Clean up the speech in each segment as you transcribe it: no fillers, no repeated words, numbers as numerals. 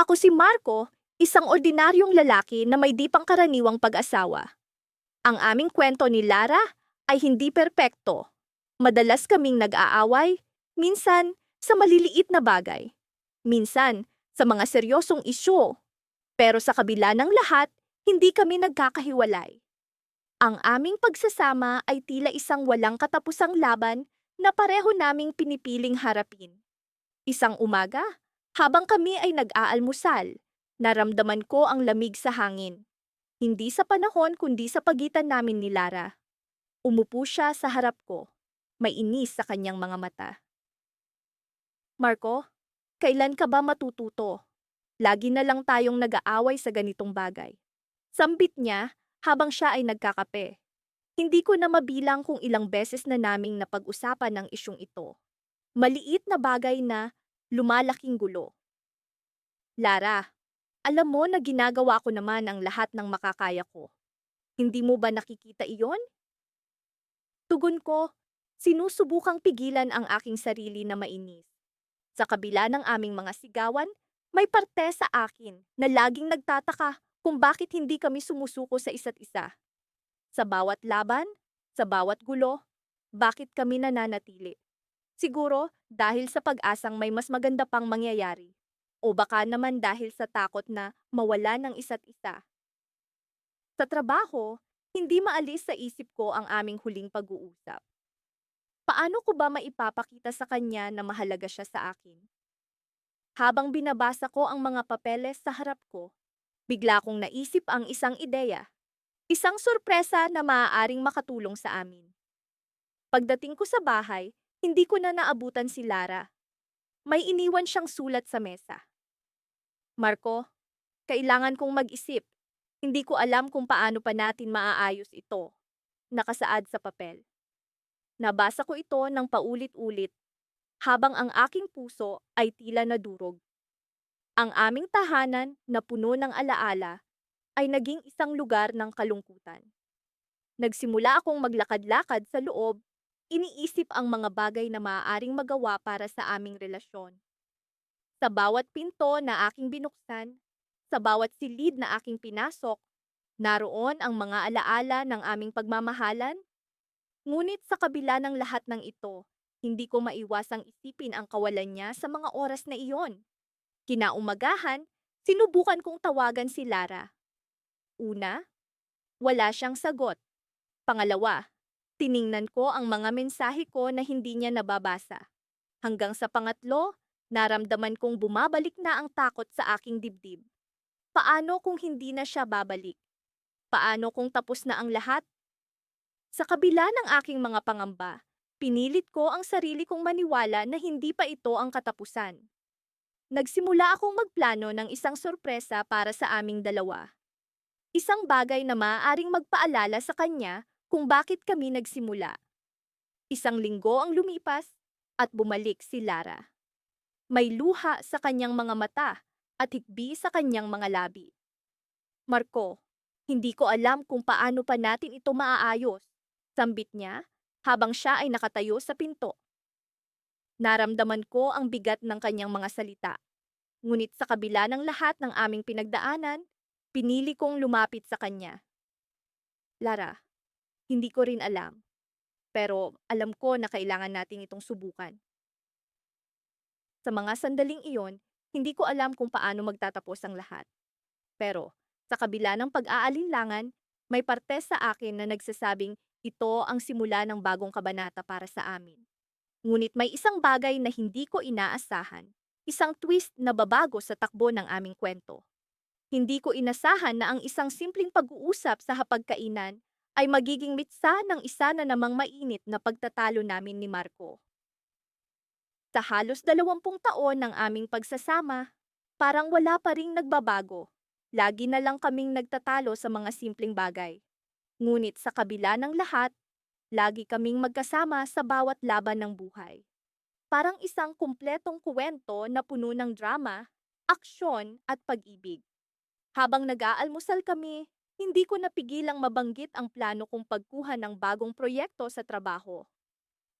Ako si Marco, isang ordinaryong lalaki na may di pangkaraniwang pag-asawa. Ang aming kwento ni Lara ay hindi perpekto. Madalas kaming nag-aaway, minsan sa maliliit na bagay, minsan sa mga seryosong isyu. Pero sa kabila ng lahat, hindi kami nagkakahiwalay. Ang aming pagsasama ay tila isang walang katapusang laban na pareho naming pinipiling harapin. Isang umaga, habang kami ay nag-aalmusal, naramdaman ko ang lamig sa hangin. Hindi sa panahon kundi sa pagitan namin ni Lara. Umupo siya sa harap ko. May inis sa kanyang mga mata. Marco, kailan ka ba matututo? Lagi na lang tayong nag-aaway sa ganitong bagay. Sambit niya habang siya ay nagkakape. Hindi ko na mabilang kung ilang beses na naming napag-usapan ang isyong ito. Maliit na bagay na lumalaking gulo. Lara, alam mo na ginagawa ko naman ang lahat ng makakaya ko. Hindi mo ba nakikita iyon? Tugon ko, sinusubukang pigilan ang aking sarili na mainis. Sa kabila ng aming mga sigawan, may parte sa akin na laging nagtataka kung bakit hindi kami sumusuko sa isa't isa. Sa bawat laban, sa bawat gulo, bakit kami nananatili? Siguro dahil sa pag-asang may mas maganda pang mangyayari. O baka naman dahil sa takot na mawala ng isa't isa. Sa trabaho, hindi maalis sa isip ko ang aming huling pag-uusap. Paano ko ba maipapakita sa kanya na mahalaga siya sa akin? Habang binabasa ko ang mga papeles sa harap ko, bigla kong naisip ang isang ideya. Isang sorpresa na maaaring makatulong sa amin. Pagdating ko sa bahay, hindi ko na naabutan si Lara. May iniwan siyang sulat sa mesa. Marco, kailangan kong mag-isip. Hindi ko alam kung paano pa natin maaayos ito. Nakasaad sa papel. Nabasa ko ito ng paulit-ulit habang ang aking puso ay tila nadurog. Ang aming tahanan na puno ng alaala ay naging isang lugar ng kalungkutan. Nagsimula akong maglakad-lakad sa loob, iniisip ang mga bagay na maaaring magawa para sa aming relasyon. Sa bawat pinto na aking binuksan, sa bawat silid na aking pinasok, naroon ang mga alaala ng aming pagmamahalan. Ngunit sa kabila ng lahat ng ito, hindi ko maiwasang isipin ang kawalan niya sa mga oras na iyon. Kinaumagahan, sinubukan kong tawagan si Lara. Una, wala siyang sagot. Pangalawa, tiningnan ko ang mga mensahe ko na hindi niya nababasa. Hanggang sa pangatlo, naramdaman kong bumabalik na ang takot sa aking dibdib. Paano kung hindi na siya babalik? Paano kung tapos na ang lahat? Sa kabila ng aking mga pangamba, pinilit ko ang sarili kong maniwala na hindi pa ito ang katapusan. Nagsimula akong magplano ng isang sorpresa para sa aming dalawa. Isang bagay na maaaring magpaalala sa kanya kung bakit kami nagsimula. Isang linggo ang lumipas at bumalik si Lara. May luha sa kanyang mga mata at hikbi sa kanyang mga labi. Marco, hindi ko alam kung paano pa natin ito maaayos, sambit niya habang siya ay nakatayo sa pinto. Naramdaman ko ang bigat ng kanyang mga salita. Ngunit sa kabila ng lahat ng aming pinagdaanan, pinili kong lumapit sa kanya. Lara, hindi ko rin alam, pero alam ko na kailangan natin itong subukan. Sa mga sandaling iyon, hindi ko alam kung paano magtatapos ang lahat. Pero, sa kabila ng pag-aalinlangan, may parte sa akin na nagsasabing ito ang simula ng bagong kabanata para sa amin. Ngunit may isang bagay na hindi ko inaasahan, isang twist na babago sa takbo ng aming kwento. Hindi ko inasahan na ang isang simpleng pag-uusap sa hapagkainan ay magiging mitsa ng isa na namang mainit na pagtatalo namin ni Marco. Sa halos 20 taon ng aming pagsasama, parang wala pa ring nagbabago. Lagi na lang kaming nagtatalo sa mga simpleng bagay. Ngunit sa kabila ng lahat, lagi kaming magkasama sa bawat laban ng buhay. Parang isang kumpletong kuwento na puno ng drama, aksyon at pag-ibig. Habang nag-aalmusal kami, hindi ko napigilang mabanggit ang plano kong pagkuha ng bagong proyekto sa trabaho.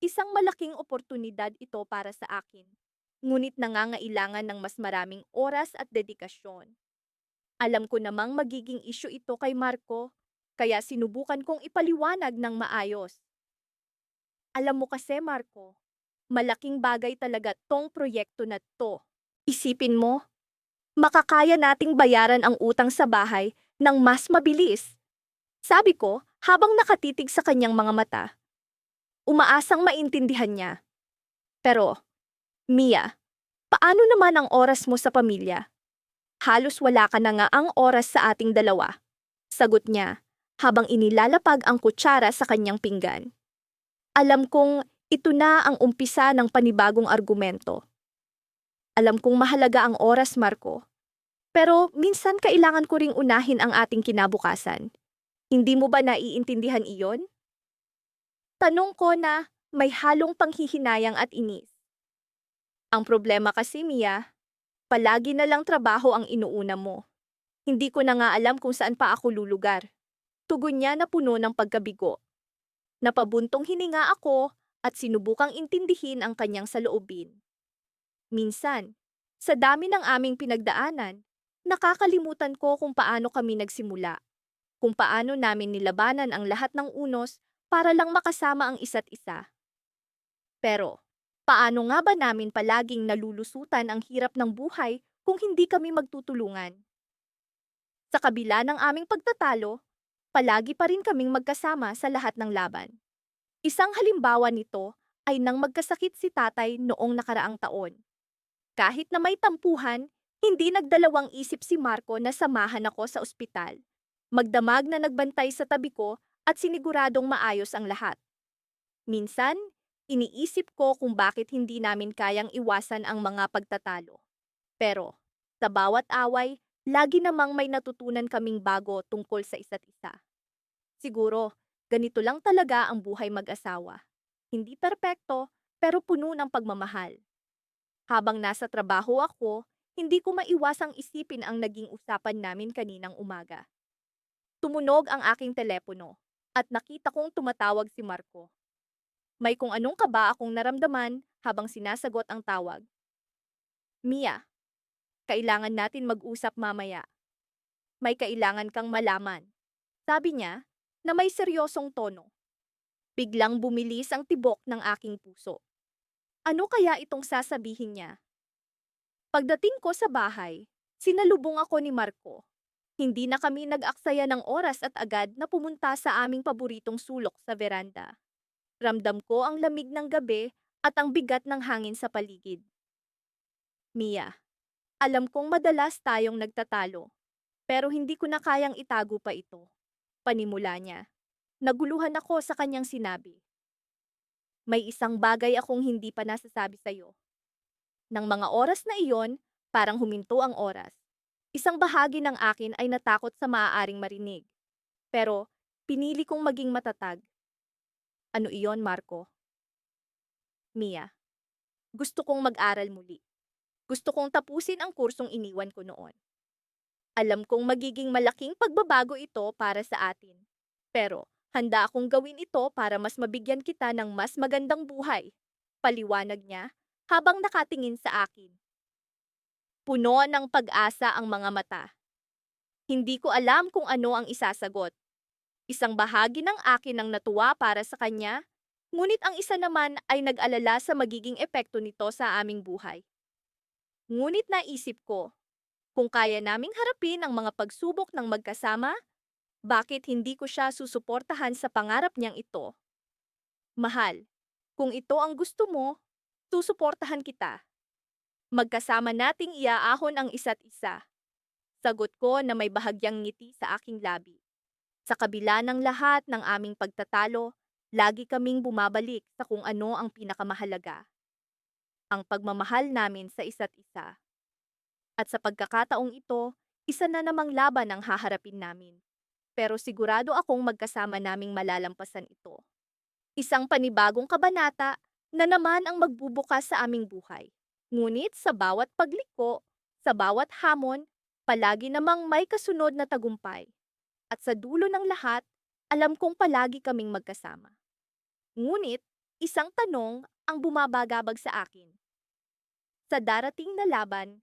Isang malaking oportunidad ito para sa akin. ngunit nangangailangan ng mas maraming oras at dedikasyon. Alam ko namang magiging issue ito kay Marco, kaya sinubukan kong ipaliwanag ng maayos. Alam mo kasi, Marco, malaking bagay talaga tong proyekto na to. Isipin mo, makakaya nating bayaran ang utang sa bahay ng mas mabilis. Sabi ko habang nakatitig sa kanyang mga mata. Umaasang maintindihan niya. Pero, Mia, paano naman ang oras mo sa pamilya? Halos wala ka na nga ang oras sa ating dalawa. Sagot niya habang inilalapag ang kutsara sa kanyang pinggan. Alam kong ito na ang umpisa ng panibagong argumento. Alam kong mahalaga ang oras, Marco. Pero minsan kailangan ko ring unahin ang ating kinabukasan. Hindi mo ba naiintindihan iyon? Tanong ko na may halong panghihinayang at inis. Ang problema kasi, Mia, palagi na lang trabaho ang inuuna mo. Hindi ko na nga alam kung saan pa ako lulugar. Tugon niya na puno ng pagkabigo. Napabuntong hininga ako at sinubukang intindihin ang kanyang saloobin. Minsan, sa dami ng aming pinagdaanan, nakakalimutan ko kung paano kami nagsimula, kung paano namin nilabanan ang lahat ng unos para lang makasama ang isa't isa. Pero, paano nga ba namin palaging nalulusutan ang hirap ng buhay kung hindi kami magtutulungan? Sa kabila ng aming pagtatalo, palagi pa rin kaming magkasama sa lahat ng laban. Isang halimbawa nito ay nang magkasakit si tatay noong nakaraang taon. Kahit na may tampuhan, hindi nagdalawang isip si Marco na samahan ako sa ospital. Magdamag na nagbantay sa tabi ko at siniguradong maayos ang lahat. Minsan, iniisip ko kung bakit hindi namin kayang iwasan ang mga pagtatalo. Pero, sa bawat away, lagi namang may natutunan kaming bago tungkol sa isa't isa. Siguro, ganito lang talaga ang buhay mag-asawa. Hindi perpekto, pero puno ng pagmamahal. Habang nasa trabaho ako, hindi ko maiwasang isipin ang naging usapan namin kaninang umaga. Tumunog ang aking telepono at nakita kong tumatawag si Marco. May kung anong kaba akong naramdaman habang sinasagot ang tawag. Mia, kailangan natin mag-usap mamaya. May kailangan kang malaman. Sabi niya na may seryosong tono. Biglang bumilis ang tibok ng aking puso. Ano kaya itong sasabihin niya? Pagdating ko sa bahay, sinalubong ako ni Marco. Hindi na kami nag-aksaya ng oras at agad na pumunta sa aming paboritong sulok sa veranda. Ramdam ko ang lamig ng gabi at ang bigat ng hangin sa paligid. Mia, alam kong madalas tayong nagtatalo, pero hindi ko na kayang itago pa ito. Panimula niya. Naguluhan ako sa kanyang sinabi. May isang bagay akong hindi pa nasasabi sa'yo. Nang mga oras na iyon, parang huminto ang oras. Isang bahagi ng akin ay natakot sa maaaring marinig. Pero, pinili kong maging matatag. Ano iyon, Marco? Mia, gusto kong mag-aral muli. Gusto kong tapusin ang kursong iniwan ko noon. Alam kong magiging malaking pagbabago ito para sa atin. Pero, handa akong gawin ito para mas mabigyan kita ng mas magandang buhay. Paliwanag niya habang nakatingin sa akin. Puno ng pag-asa ang mga mata. Hindi ko alam kung ano ang isasagot. Isang bahagi ng akin ang natuwa para sa kanya, ngunit ang isa naman ay nag-alala sa magiging epekto nito sa aming buhay. Ngunit naisip ko, kung kaya naming harapin ang mga pagsubok ng magkasama, bakit hindi ko siya susuportahan sa pangarap niyang ito? Mahal, kung ito ang gusto mo, susuportahan kita. Magkasama nating iaahon ang isa't isa. Sagot ko na may bahagyang ngiti sa aking labi. Sa kabila ng lahat ng aming pagtatalo, lagi kaming bumabalik sa kung ano ang pinakamahalaga. Ang pagmamahal namin sa isa't isa. At sa pagkakataong ito, isa na namang laban ang haharapin namin. Pero sigurado akong magkasama naming malalampasan ito. Isang panibagong kabanata na naman ang magbubukas sa aming buhay. Ngunit sa bawat pagliko, sa bawat hamon, palagi namang may kasunod na tagumpay. At sa dulo ng lahat, alam kong palagi kaming magkasama. Ngunit, isang tanong ang bumabagabag sa akin. Sa darating na laban,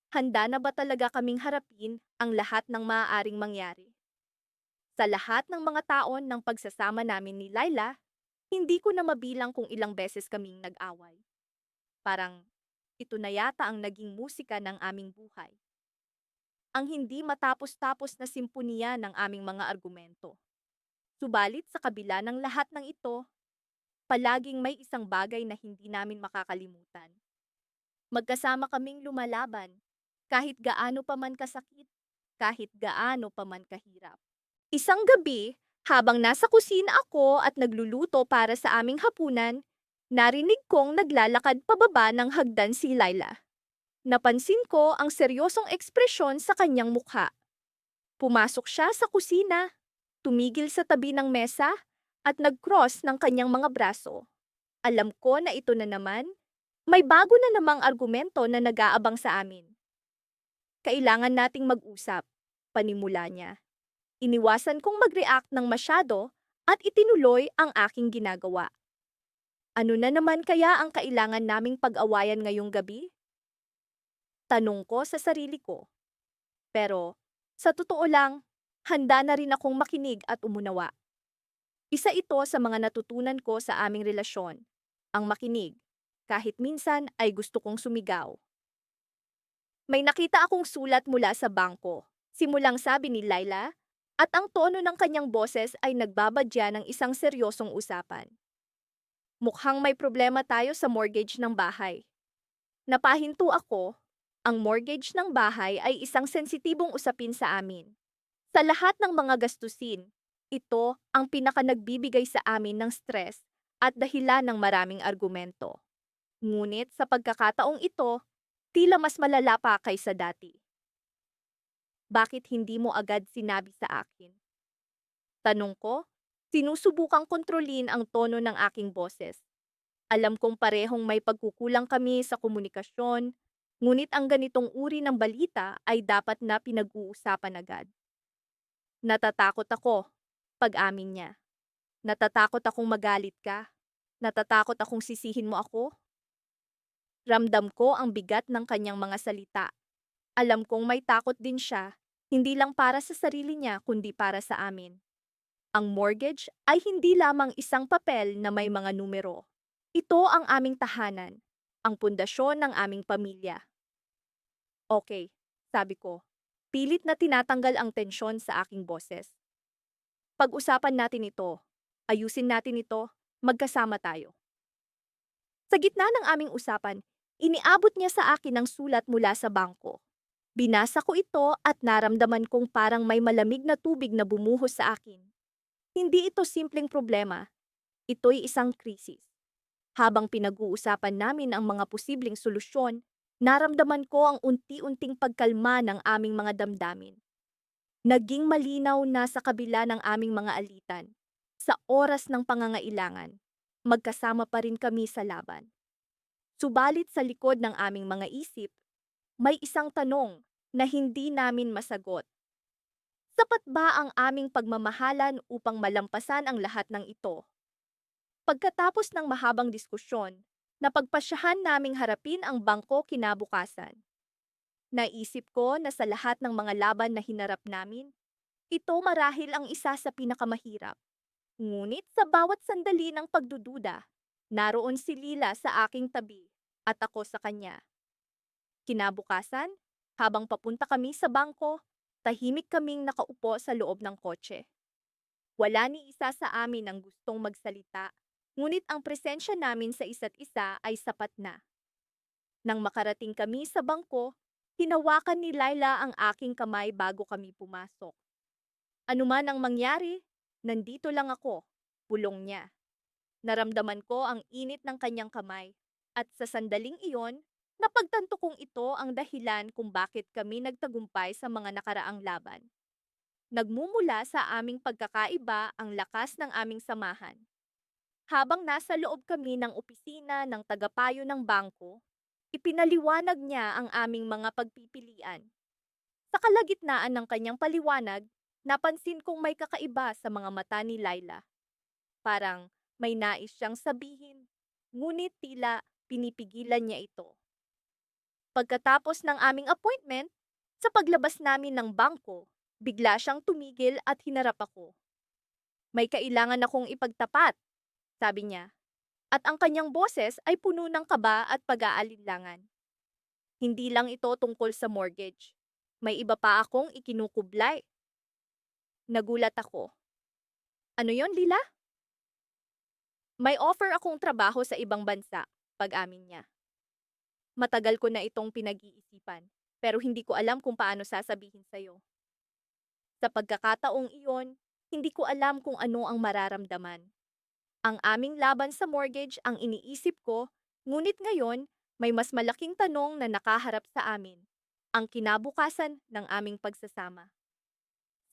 handa na ba talaga kaming harapin ang lahat ng maaaring mangyari? Sa lahat ng mga taon ng pagsasama namin ni Laila, hindi ko na mabilang kung ilang beses kaming nag-away. Parang ito na yata ang naging musika ng aming buhay. Ang hindi matapos-tapos na simponiya ng aming mga argumento. Subalit sa kabila ng lahat ng ito, palaging may isang bagay na hindi namin makakalimutan. Magkasama kaming lumalaban, kahit gaano pa man kasakit, kahit gaano pa man kahirap. Isang gabi, habang nasa kusina ako at nagluluto para sa aming hapunan, narinig kong naglalakad pababa ng hagdan si Laila. Napansin ko ang seryosong ekspresyon sa kanyang mukha. Pumasok siya sa kusina, tumigil sa tabi ng mesa, at nag-cross ng kanyang mga braso. Alam ko na ito na naman, may bago na namang argumento na nag-aabang sa amin. Kailangan nating mag-usap, panimula niya. Iniwasan kong mag-react ng masyado at itinuloy ang aking ginagawa. Ano na naman kaya ang kailangan naming pag-awayan ngayong gabi? Tanong ko sa sarili ko. Pero, sa totoo lang, handa na rin akong makinig at umunawa. Isa ito sa mga natutunan ko sa aming relasyon, ang makinig, kahit minsan ay gusto kong sumigaw. May nakita akong sulat mula sa bangko, simulang sabi ni Laila, at ang tono ng kanyang boses ay nagbabadya ng isang seryosong usapan. Mukhang may problema tayo sa mortgage ng bahay. Napahinto ako, ang mortgage ng bahay ay isang sensitibong usapin sa amin. Sa lahat ng mga gastusin, ito ang pinakanagbibigay sa amin ng stress at dahilan ng maraming argumento. Ngunit sa pagkakataong ito, tila mas malala pa kaysa dati. Bakit hindi mo agad sinabi sa akin? Tanong ko, sinusubukang kontrolin ang tono ng aking boses. Alam kong parehong may pagkukulang kami sa komunikasyon, ngunit ang ganitong uri ng balita ay dapat na pinag-uusapan agad. Natatakot ako, pag-amin niya. Natatakot akong magalit ka. Natatakot akong sisihin mo ako. Ramdam ko ang bigat ng kanyang mga salita. Alam kong may takot din siya, hindi lang para sa sarili niya kundi para sa amin. Ang mortgage ay hindi lamang isang papel na may mga numero. Ito ang aming tahanan, ang pundasyon ng aming pamilya. Okay, sabi ko. Pilit na tinatanggal ang tensyon sa aking boses. Pag-usapan natin ito. Ayusin natin ito. Magkasama tayo. Sa gitna ng aming usapan, iniabot niya sa akin ang sulat mula sa bangko. Binasa ko ito at naramdaman kong parang may malamig na tubig na bumuhos sa akin. Hindi ito simpleng problema. Ito'y isang krisis. Habang pinag-uusapan namin ang mga posibleng solusyon, naramdaman ko ang unti-unting pagkalma ng aming mga damdamin. Naging malinaw na sa kabila ng aming mga alitan, sa oras ng pangangailangan, magkasama pa rin kami sa laban. Subalit sa likod ng aming mga isip, may isang tanong na hindi namin masagot. Sapat ba ang aming pagmamahalan upang malampasan ang lahat ng ito? Pagkatapos ng mahabang diskusyon, napagpasyahan naming harapin ang bangko kinabukasan. Naisip ko na sa lahat ng mga laban na hinarap namin, ito marahil ang isa sa pinakamahirap. Ngunit sa bawat sandali ng pagdududa, naroon si Lila sa aking tabi at ako sa kanya. Kinabukasan, habang papunta kami sa bangko, tahimik kaming nakaupo sa loob ng kotse. Wala ni isa sa amin ang gustong magsalita, ngunit ang presensya namin sa isa't isa ay sapat na. Nang makarating kami sa bangko, hinawakan ni Laila ang aking kamay bago kami pumasok. Ano man ang mangyari, nandito lang ako, bulong niya. Naramdaman ko ang init ng kanyang kamay, at sa sandaling iyon, napagtanto kong ito ang dahilan kung bakit kami nagtagumpay sa mga nakaraang laban. Nagmumula sa aming pagkakaiba ang lakas ng aming samahan. Habang nasa loob kami ng opisina ng tagapayo ng bangko, ipinaliwanag niya ang aming mga pagpipilian. Sa kalagitnaan ng kanyang paliwanag, napansin kong may kakaiba sa mga mata ni Laila. Parang may nais siyang sabihin, ngunit tila pinipigilan niya ito. Pagkatapos ng aming appointment, sa paglabas namin ng bangko, bigla siyang tumigil at hinarap ako. May kailangan akong ipagtapat, sabi niya, at ang kanyang boses ay puno ng kaba at pag-aalinlangan. Hindi lang ito tungkol sa mortgage. May iba pa akong ikinukublay. Nagulat ako. Ano yon, Lila? May offer akong trabaho sa ibang bansa, pag-amin niya. Matagal ko na itong pinag-iisipan, pero hindi ko alam kung paano sasabihin sa'yo. Sa pagkakataong iyon, hindi ko alam kung ano ang mararamdaman. Ang aming laban sa mortgage ang iniisip ko, ngunit ngayon, may mas malaking tanong na nakaharap sa amin. Ang kinabukasan ng aming pagsasama.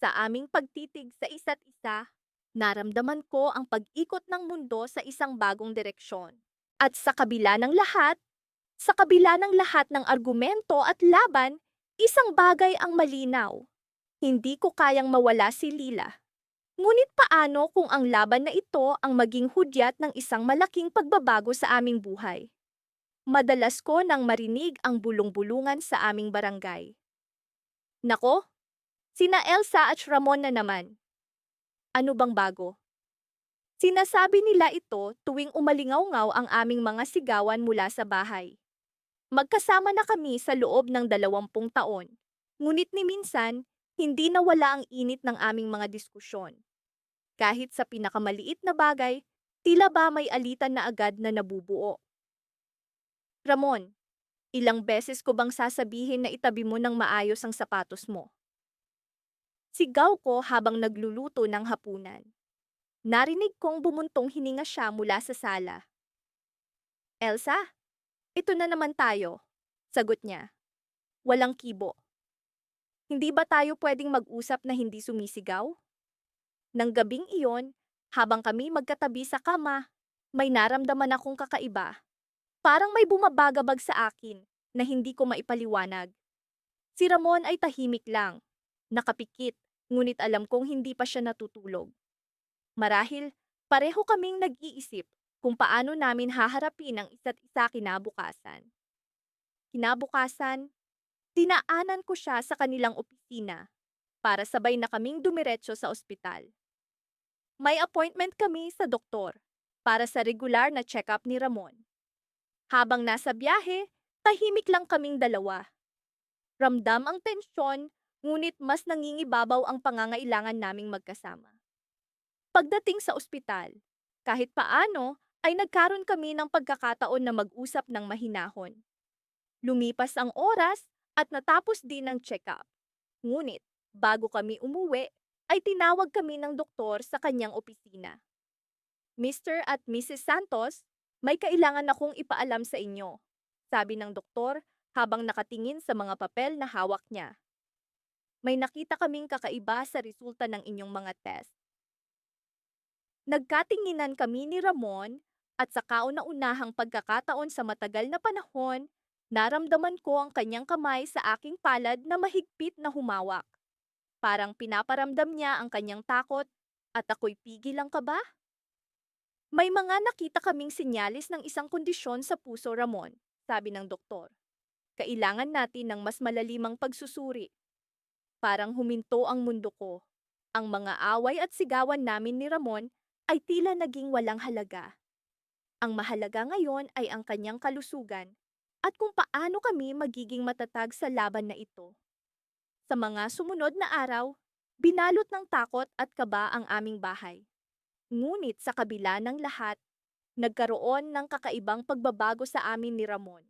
Sa aming pagtitig sa isa't isa, naramdaman ko ang pag-ikot ng mundo sa isang bagong direksyon. At sa kabila ng lahat ng argumento at laban, isang bagay ang malinaw. Hindi ko kayang mawala si Lila. Ngunit paano kung ang laban na ito ang maging hudyat ng isang malaking pagbabago sa aming buhay? Madalas ko nang marinig ang bulong-bulungan sa aming barangay. Nako, sina Elsa at Ramon na naman. Ano bang bago? Sinasabi nila ito tuwing umalingaw-ngaw ang aming mga sigawan mula sa bahay. Magkasama na kami sa loob ng 20 taon. Ngunit ni minsan, hindi nawala ang init ng aming mga diskusyon. Kahit sa pinakamaliit na bagay, tila ba may alitan na agad na nabubuo. Ramon, ilang beses ko bang sasabihin na itabi mo ng maayos ang sapatos mo? Sigaw ko habang nagluluto ng hapunan. Narinig kong bumuntong hininga siya mula sa sala. Elsa, ito na naman tayo, sagot niya. Walang kibo. Hindi ba tayo pwedeng mag-usap na hindi sumisigaw? Nang gabing iyon, habang kami magkatabi sa kama, may naramdaman akong kakaiba. Parang may bumabagabag sa akin na hindi ko maipaliwanag. Si Ramon ay tahimik lang, nakapikit, ngunit alam kong hindi pa siya natutulog. Marahil, pareho kaming nag-iisip kung paano namin haharapin ang isa't isa kinabukasan. Kinabukasan, dinaanan ko siya sa kanilang opisina para sabay na kaming dumiretso sa ospital. May appointment kami sa doktor para sa regular na check-up ni Ramon. Habang nasa biyahe, tahimik lang kaming dalawa. Ramdam ang tensyon, ngunit mas nangingibabaw ang pangangailangan naming magkasama. Pagdating sa ospital, kahit paano ay nagkaroon kami ng pagkakataon na mag-usap ng mahinahon. Lumipas ang oras at natapos din ang check-up. Ngunit, bago kami umuwi, ay tinawag kami ng doktor sa kanyang opisina. Mr. at Mrs. Santos, may kailangan akong ipaalam sa inyo, sabi ng doktor habang nakatingin sa mga papel na hawak niya. May nakita kaming kakaiba sa resulta ng inyong mga test. Nagkatinginan kami ni Ramon at sa kauna-unahang pagkakataon sa matagal na panahon, naramdaman ko ang kanyang kamay sa aking palad na mahigpit na humawak. Parang pinaparamdam niya ang kanyang takot at ako'y pigil ang kaba. May mga nakita kaming sinyalis ng isang kondisyon sa puso, Ramon, sabi ng doktor. Kailangan natin ng mas malalimang pagsusuri. Parang huminto ang mundo ko. Ang mga away at sigawan namin ni Ramon ay tila naging walang halaga. Ang mahalaga ngayon ay ang kanyang kalusugan at kung paano kami magiging matatag sa laban na ito. Sa mga sumunod na araw, binalot ng takot at kaba ang aming bahay. Ngunit sa kabila ng lahat, nagkaroon ng kakaibang pagbabago sa amin ni Ramon.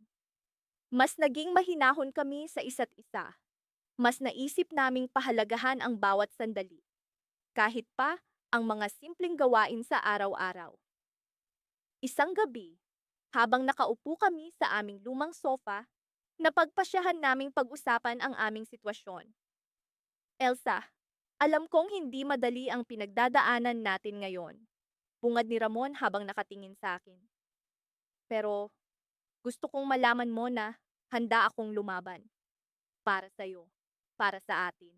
Mas naging mahinahon kami sa isa't isa. Mas naisip naming pahalagahan ang bawat sandali. Kahit pa ang mga simpleng gawain sa araw-araw. Isang gabi, habang nakaupo kami sa aming lumang sofa, napagpasyahan naming pag-usapan ang aming sitwasyon. Elsa, alam kong hindi madali ang pinagdadaanan natin ngayon. Bungad ni Ramon habang nakatingin sa akin. Pero gusto kong malaman mo na handa akong lumaban. Para sa'yo, para sa atin.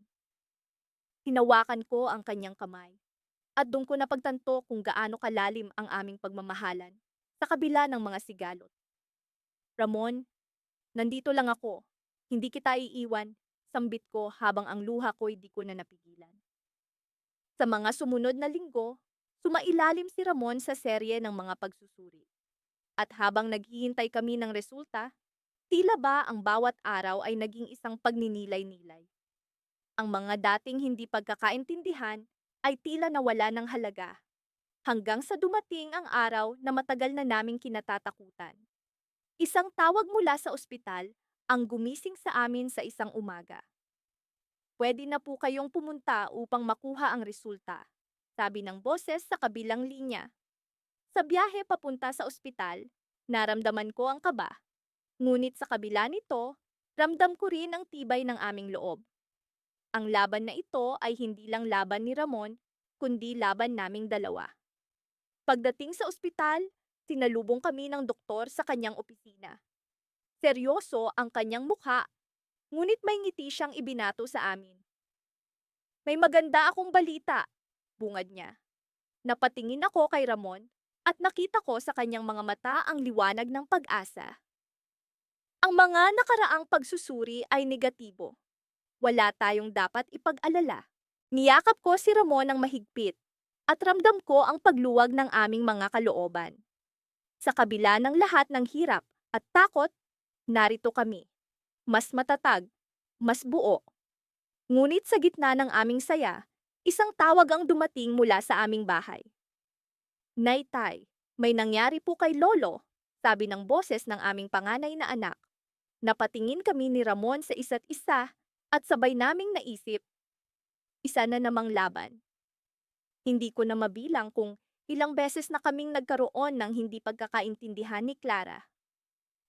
Hinawakan ko ang kanyang kamay. At doon ko napagtanto kung gaano kalalim ang aming pagmamahalan sa kabila ng mga sigalot. Ramon, Nandito lang ako. Hindi kita iiwan, sambit ko habang ang luha ko'y di ko na napigilan. Sa mga sumunod na linggo, sumailalim si Ramon sa serye ng mga pagsusuri. At habang naghihintay kami ng resulta, tila ba ang bawat araw ay naging isang pagninilay-nilay. Ang mga dating hindi pagkakaintindihan ay tila nawala ng halaga hanggang sa dumating ang araw na matagal na naming kinatatakutan. Isang tawag mula sa ospital ang gumising sa amin sa isang umaga. Pwede na po kayong pumunta upang makuha ang resulta, sabi ng boses sa kabilang linya. Sa biyahe papunta sa ospital, naramdaman ko ang kaba. Ngunit sa kabila nito, ramdam ko rin ang tibay ng aming loob. Ang laban na ito ay hindi lang laban ni Ramon, kundi laban naming dalawa. Pagdating sa ospital, sinalubong kami ng doktor sa kanyang opisina. Seryoso ang kanyang mukha, ngunit may ngiti siyang ibinato sa amin. May maganda akong balita, bungad niya. Napatingin ako kay Ramon at nakita ko sa kanyang mga mata ang liwanag ng pag-asa. Ang mga nakaraang pagsusuri ay negatibo. Wala tayong dapat ipag-alala. Niyakap ko si Ramon ng mahigpit at ramdam ko ang pagluwag ng aming mga kalooban. Sa kabila ng lahat ng hirap at takot, narito kami. Mas matatag, mas buo. Ngunit sa gitna ng aming saya, isang tawag ang dumating mula sa aming bahay. Nay Tay, may nangyari po kay Lolo, sabi ng boses ng aming panganay na anak. Napatingin kami ni Ramon sa isa't isa at sabay naming naisip, isa na namang laban. Hindi ko na mabilang kung ilang beses na kaming nagkaroon ng hindi pagkakaintindihan ni Clara.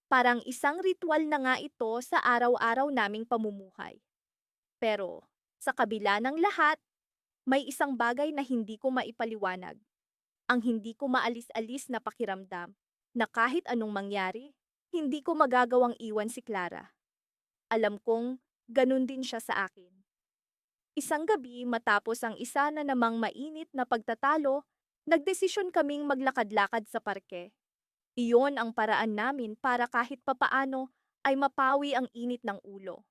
Parang isang ritual na nga ito sa araw-araw naming pamumuhay. Pero sa kabila ng lahat, may isang bagay na hindi ko maipaliwanag. Ang hindi ko maalis-alis na pakiramdam na kahit anong mangyari, hindi ko magagawang iwan si Clara. Alam kong ganun din siya sa akin. Isang gabi matapos ang isa na namang mainit na pagtatalo, nagdesisyon kaming maglakad-lakad sa parke. Iyon ang paraan namin para kahit papaano ay mapawi ang init ng ulo.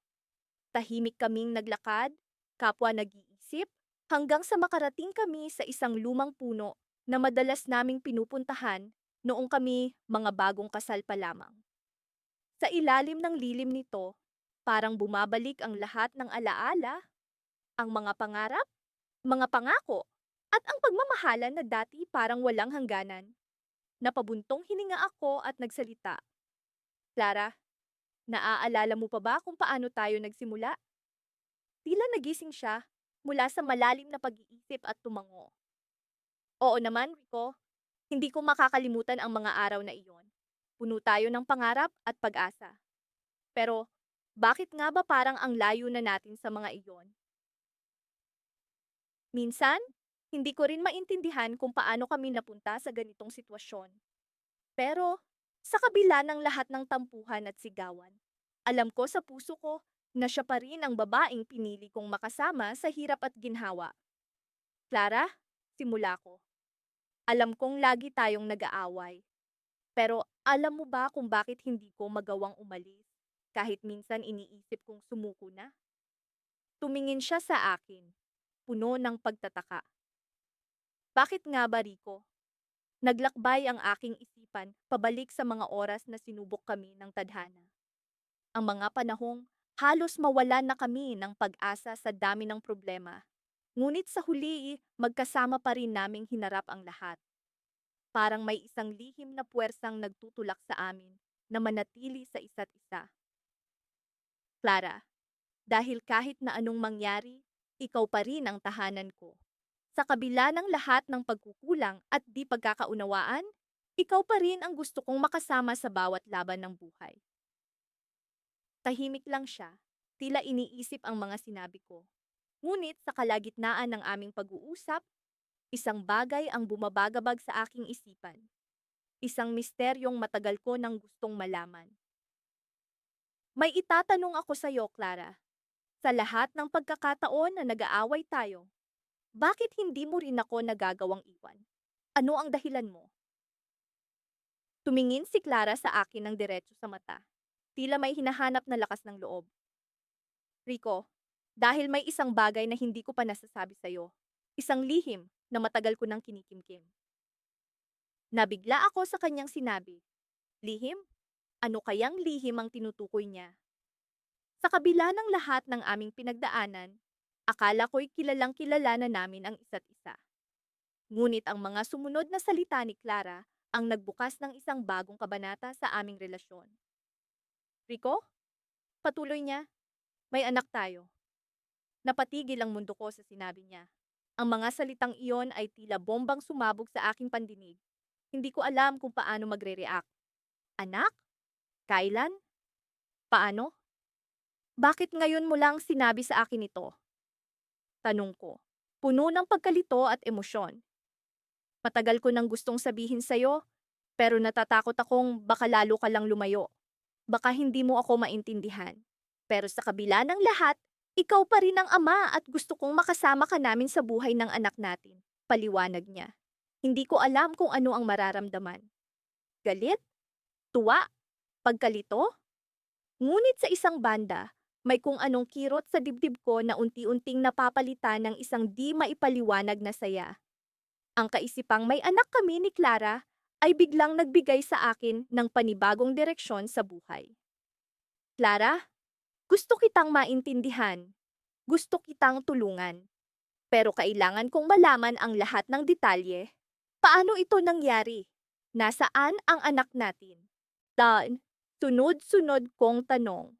Tahimik kaming naglakad, kapwa nag-iisip, hanggang sa makarating kami sa isang lumang puno na madalas naming pinupuntahan noong kami mga bagong kasal pa lamang. Sa ilalim ng lilim nito, parang bumabalik ang lahat ng alaala, ang mga pangarap, mga pangako, at ang pagmamahalan na dati parang walang hangganan. Napabuntong hininga ako at nagsalita. Clara, naaalala mo pa ba kung paano tayo nagsimula? Tila nagising siya mula sa malalim na pag-iisip at tumango. Oo naman, Rico. Hindi ko makakalimutan ang mga araw na iyon. Puno tayo ng pangarap at pag-asa. Pero, bakit nga ba parang ang layo na natin sa mga iyon? Minsan, hindi ko rin maintindihan kung paano kami napunta sa ganitong sitwasyon. Pero, sa kabila ng lahat ng tampuhan at sigawan, alam ko sa puso ko na siya pa rin ang babaeng pinili kong makasama sa hirap at ginhawa. Clara, simula ko. Alam kong lagi tayong nag-aaway. Pero alam mo ba kung bakit hindi ko magawang umalis? Kahit minsan iniisip kong sumuko na? Tumingin siya sa akin, puno ng pagtataka. Bakit nga ba, Rico? Naglakbay ang aking isipan pabalik sa mga oras na sinubok kami ng tadhana. Ang mga panahong halos mawalan na kami ng pag-asa sa dami ng problema. Ngunit sa huli, magkasama pa rin naming hinarap ang lahat. Parang may isang lihim na puwersang nagtutulak sa amin na manatili sa isa't isa. Clara, dahil kahit na anong mangyari, ikaw pa rin ang tahanan ko. Sa kabila ng lahat ng pagkukulang at di pagkakaunawaan, ikaw pa rin ang gusto kong makasama sa bawat laban ng buhay. Tahimik lang siya, tila iniisip ang mga sinabi ko. Ngunit sa kalagitnaan ng aming pag-uusap, isang bagay ang bumabagabag sa aking isipan. Isang misteryong matagal ko nang gustong malaman. May itatanong ako sa iyo, Clara. Sa lahat ng pagkakataon na nag-aaway tayo, bakit hindi mo rin ako nagagawang iwan? Ano ang dahilan mo? Tumingin si Clara sa akin ng diretso sa mata. Tila may hinahanap na lakas ng loob. Rico, dahil may isang bagay na hindi ko pa nasasabi sa'yo. Isang lihim na matagal ko nang kinikimkim. Nabigla ako sa kanyang sinabi. Lihim? Ano kayang lihim ang tinutukoy niya? Sa kabila ng lahat ng aming pinagdaanan, akala ko'y kilalang kilala na namin ang isa't isa. Ngunit ang mga sumunod na salita ni Clara ang nagbukas ng isang bagong kabanata sa aming relasyon. Rico? Patuloy niya. May anak tayo. Napatigil ang mundo ko sa sinabi niya. Ang mga salitang iyon ay tila bombang sumabog sa aking pandinig. Hindi ko alam kung paano magre-react. Anak? Kailan? Paano? Bakit ngayon mo lang sinabi sa akin ito? Tanong ko, puno ng pagkalito at emosyon. Matagal ko nang gustong sabihin sa'yo, pero natatakot akong baka lalo ka lang lumayo. Baka hindi mo ako maintindihan. Pero sa kabila ng lahat, ikaw pa rin ang ama at gusto kong makasama ka namin sa buhay ng anak natin. Paliwanag niya. Hindi ko alam kung ano ang mararamdaman. Galit? Tuwa? Pagkalito? Ngunit sa isang banda, may kung anong kirot sa dibdib ko na unti-unting napapalitan ng isang di maipaliwanag na saya. Ang kaisipang may anak kami ni Clara ay biglang nagbigay sa akin ng panibagong direksyon sa buhay. Clara, gusto kitang maintindihan. Gusto kitang tulungan. Pero kailangan kong malaman ang lahat ng detalye. Paano ito nangyari? Nasaan ang anak natin? Dan, sunod-sunod kong tanong.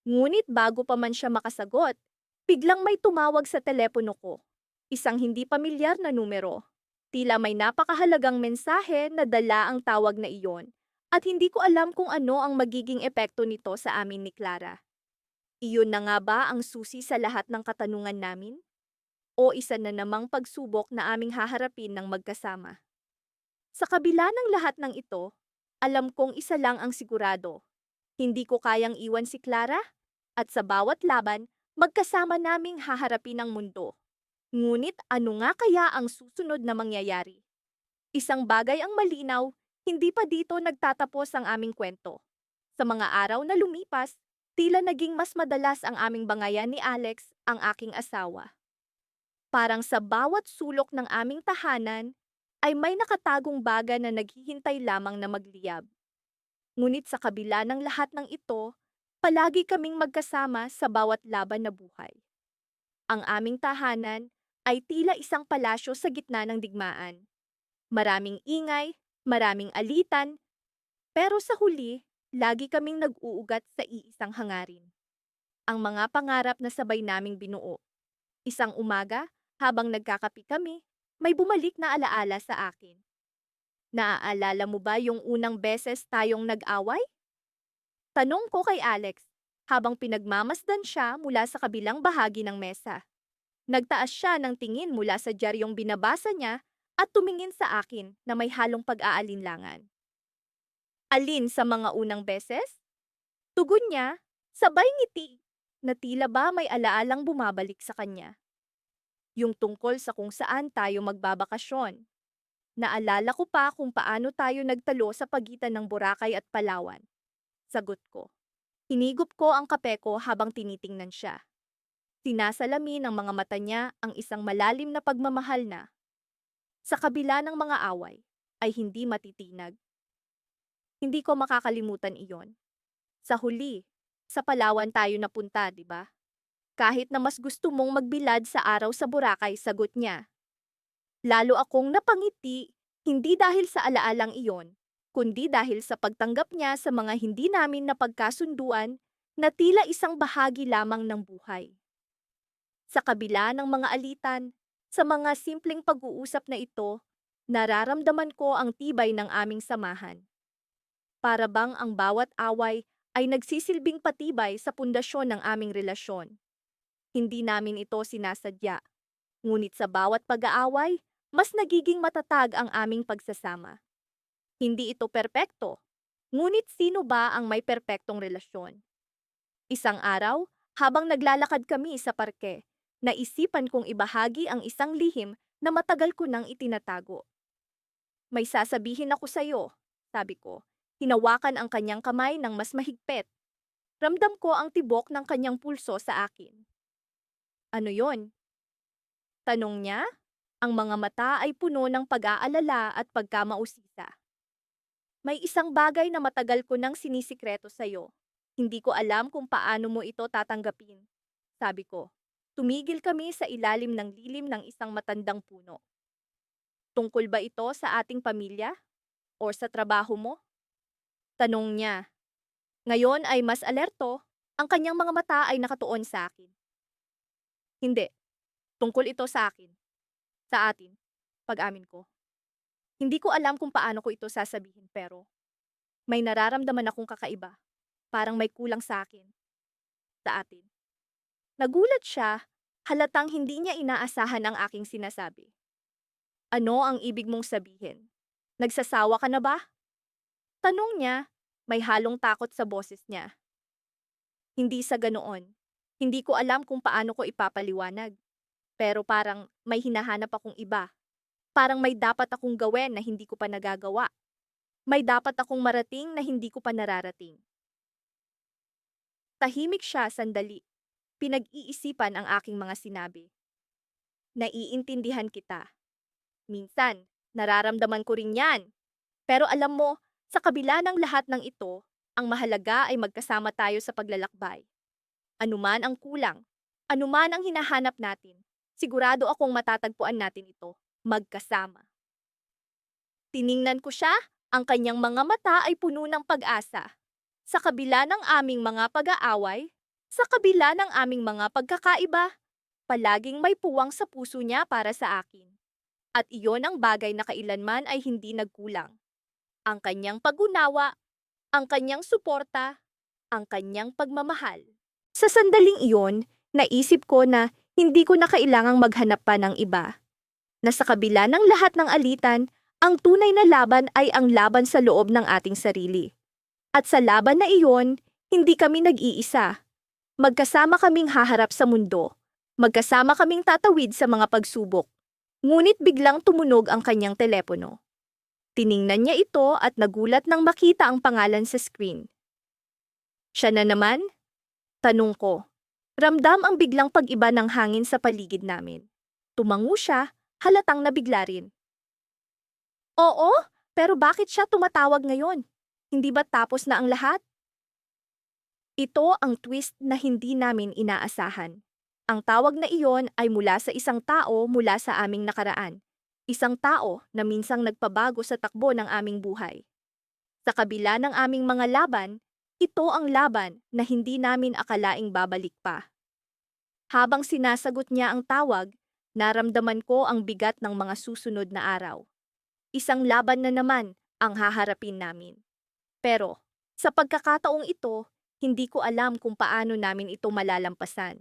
Ngunit bago pa man siya makasagot, biglang may tumawag sa telepono ko. Isang hindi pamilyar na numero. Tila may napakahalagang mensahe na dala ang tawag na iyon at hindi ko alam kung ano ang magiging epekto nito sa amin ni Clara. Iyon na nga ba ang susi sa lahat ng katanungan namin? O isa na namang pagsubok na aming haharapin ng magkasama? Sa kabila ng lahat ng ito, alam kong isa lang ang sigurado. Hindi ko kayang iwan si Clara at sa bawat laban, magkasama naming haharapin ang mundo. Ngunit ano nga kaya ang susunod na mangyayari? Isang bagay ang malinaw, hindi pa dito nagtatapos ang aming kwento. Sa mga araw na lumipas, tila naging mas madalas ang aming bangayan ni Alex, ang aking asawa. Parang sa bawat sulok ng aming tahanan, ay may nakatagong bagay na naghihintay lamang na magliyab. Ngunit sa kabila ng lahat ng ito, palagi kaming magkasama sa bawat laban na buhay. Ang aming tahanan ay tila isang palasyo sa gitna ng digmaan. Maraming ingay, maraming alitan, pero sa huli, lagi kaming nag-uugat sa iisang hangarin. Ang mga pangarap na sabay naming binuo. Isang umaga, habang nagkakape kami, may bumalik na alaala sa akin. Naaalala mo ba yung unang beses tayong nag-away? Tanong ko kay Alex, habang pinagmamasdan siya mula sa kabilang bahagi ng mesa. Nagtaas siya ng tingin mula sa diaryong binabasa niya at tumingin sa akin na may halong pag-aalinlangan. Alin sa mga unang beses? Tugon niya, sabay ngiti, na tila ba may alaalang bumabalik sa kanya. Yung tungkol sa kung saan tayo magbabakasyon. Naalala ko pa kung paano tayo nagtalo sa pagitan ng Boracay at Palawan. Sagot ko. Hinigop ko ang kape ko habang tinitingnan siya. Sinasalamin ng mga mata niya ang isang malalim na pagmamahal na, sa kabila ng mga away, ay hindi matitinag. Hindi ko makakalimutan iyon. Sa huli, sa Palawan tayo napunta, di ba? Kahit na mas gusto mong magbilad sa araw sa Boracay, sagot niya. Lalo akong napangiti, hindi dahil sa alaalang iyon, kundi dahil sa pagtanggap niya sa mga hindi namin napagkasunduan na tila isang bahagi lamang ng buhay. Sa kabila ng mga alitan, sa mga simpleng pag-uusap na ito, nararamdaman ko ang tibay ng aming samahan. Para bang ang bawat away ay nagsisilbing patibay sa pundasyon ng aming relasyon. Hindi namin ito sinasadya, ngunit sa bawat pag-aaway, mas nagiging matatag ang aming pagsasama. Hindi ito perpekto, ngunit sino ba ang may perpektong relasyon? Isang araw, habang naglalakad kami sa parke, naisipan kong ibahagi ang isang lihim na matagal ko nang itinatago. May sasabihin ako sa'yo, sabi ko. Hinawakan ang kanyang kamay ng mas mahigpit Ramdam ko ang tibok ng kanyang pulso sa akin. Ano yon? Tanong niya. Ang mga mata ay puno ng pag-aalala at pagkamausisa. May isang bagay na matagal ko nang sinisikreto sa'yo. Hindi ko alam kung paano mo ito tatanggapin. Sabi ko. Tumigil kami sa ilalim ng lilim ng isang matandang puno. Tungkol ba ito sa ating pamilya? O sa trabaho mo? Tanong niya. Ngayon ay mas alerto, ang kanyang mga mata ay nakatuon sa akin. Hindi. Tungkol ito sa akin. Sa atin. Pag-amin ko. Hindi ko alam kung paano ko ito sasabihin pero may nararamdaman akong kakaiba. Parang may kulang sa akin. Sa atin. Nagulat siya, halatang hindi niya inaasahan ang aking sinasabi. Ano ang ibig mong sabihin? Nagsasawa ka na ba? Tanong niya, may halong takot sa boses niya. Hindi sa ganoon. Hindi ko alam kung paano ko ipapaliwanag. Pero parang may hinahanap akong iba. Parang may dapat akong gawin na hindi ko pa nagagawa. May dapat akong marating na hindi ko pa nararating. Tahimik siya sandali. Pinag-iisipan ang aking mga sinabi. Naiintindihan kita. Minsan, nararamdaman ko rin yan. Pero alam mo, sa kabila ng lahat ng ito, ang mahalaga ay magkasama tayo sa paglalakbay. Anuman ang kulang, anuman ang hinahanap natin, sigurado akong matatagpuan natin ito, magkasama. Tiningnan ko siya, ang kanyang mga mata ay puno ng pag-asa. Sa kabila ng aming mga pag-aaway, sa kabila ng aming mga pagkakaiba, palaging may puwang sa puso niya para sa akin. At iyon ang bagay na kailanman ay hindi nagkulang. Ang kanyang pag-unawa, ang kanyang suporta, ang kanyang pagmamahal. Sa sandaling iyon, naisip ko na hindi ko na kailangang maghanap pa ng iba. Na sa kabila ng lahat ng alitan, ang tunay na laban ay ang laban sa loob ng ating sarili. At sa laban na iyon, hindi kami nag-iisa. Magkasama kaming haharap sa mundo. Magkasama kaming tatawid sa mga pagsubok. Ngunit biglang tumunog ang kanyang telepono. Tiningnan niya ito at nagulat nang makita ang pangalan sa screen. Siya na naman? Tanong ko. Ramdam ang biglang pag-iba ng hangin sa paligid namin. Tumango siya, halatang nabigla rin. Oo, pero bakit siya tumatawag ngayon? Hindi ba tapos na ang lahat? Ito ang twist na hindi namin inaasahan. Ang tawag na iyon ay mula sa isang tao mula sa aming nakaraan. Isang tao na minsang nagpabago sa takbo ng aming buhay. Sa kabila ng aming mga laban, ito ang laban na hindi namin akalaing babalik pa. Habang sinasagot niya ang tawag, naramdaman ko ang bigat ng mga susunod na araw. Isang laban na naman ang haharapin namin. Pero, sa pagkakataong ito, hindi ko alam kung paano namin ito malalampasan.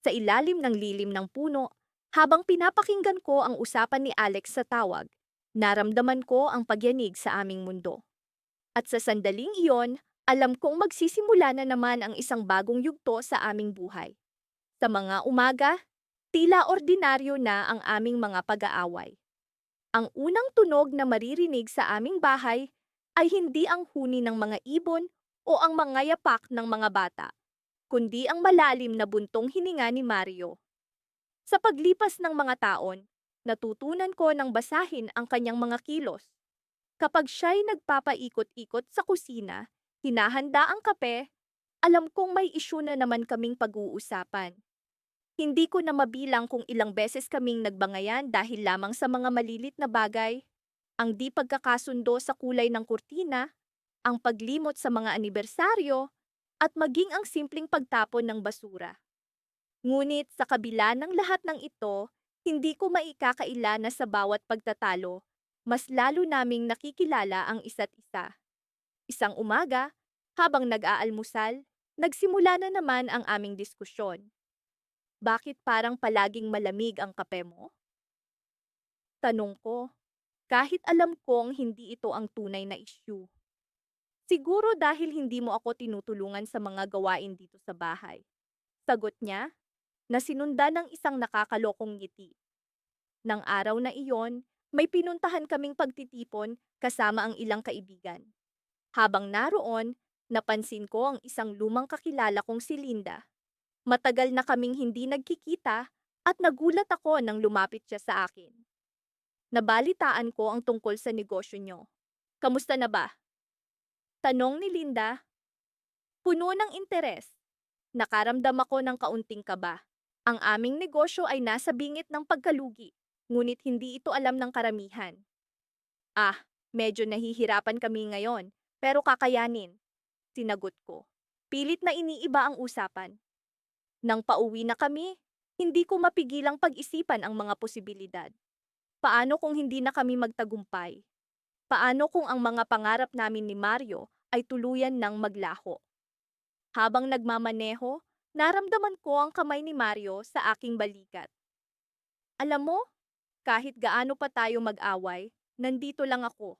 Sa ilalim ng lilim ng puno, habang pinapakinggan ko ang usapan ni Alex sa tawag, naramdaman ko ang pagyanig sa aming mundo. At sa sandaling iyon, alam kong magsisimula na naman ang isang bagong yugto sa aming buhay. Sa mga umaga, tila ordinaryo na ang aming mga pag-aaway. Ang unang tunog na maririnig sa aming bahay ay hindi ang huni ng mga ibon o ang mga yapak ng mga bata, kundi ang malalim na buntong hininga ni Mario. Sa paglipas ng mga taon, natutunan ko ng basahin ang kanyang mga kilos. Kapag siya'y nagpapaikot-ikot sa kusina, hinahanda ang kape, alam kong may isyu na naman kaming pag-uusapan. Hindi ko na mabilang kung ilang beses kaming nagbangayan dahil lamang sa mga malilit na bagay, ang di pagkakasundo sa kulay ng kurtina, ang paglimot sa mga anibersaryo, at maging ang simpleng pagtapon ng basura. Ngunit sa kabila ng lahat ng ito, hindi ko maikakaila na sa bawat pagtatalo, mas lalo naming nakikilala ang isa't isa. Isang umaga, habang nag-aalmusal, nagsimula na naman ang aming diskusyon. Bakit parang palaging malamig ang kape mo? Tanong ko, kahit alam kong hindi ito ang tunay na issue. Siguro dahil hindi mo ako tinutulungan sa mga gawain dito sa bahay. Sagot niya, na sinundan ng isang nakakalokong ngiti. Nang araw na iyon, may pinuntahan kaming pagtitipon kasama ang ilang kaibigan. Habang naroon, Napansin ko ang isang lumang kakilala kong si Linda. Matagal na kaming hindi nagkikita at nagulat ako nang lumapit siya sa akin. Nabalitaan ko ang tungkol sa negosyo niyo. Kamusta na ba? Tanong ni Linda, puno ng interes. Nakaramdam ako ng kaunting kaba. Ang aming negosyo ay nasa bingit ng pagkalugi, ngunit hindi ito alam ng karamihan. Medyo nahihirapan kami ngayon, pero kakayanin, sinagot ko. Pilit na iniiba ang usapan. Nang pauwi na kami, hindi ko mapigilang pag-isipan ang mga posibilidad. Paano kung hindi na kami magtagumpay? Paano kung ang mga pangarap namin ni Mario ay tuluyan ng maglaho? Habang nagmamaneho, naramdaman ko ang kamay ni Mario sa aking balikat. Alam mo, kahit gaano pa tayo mag-away, nandito lang ako,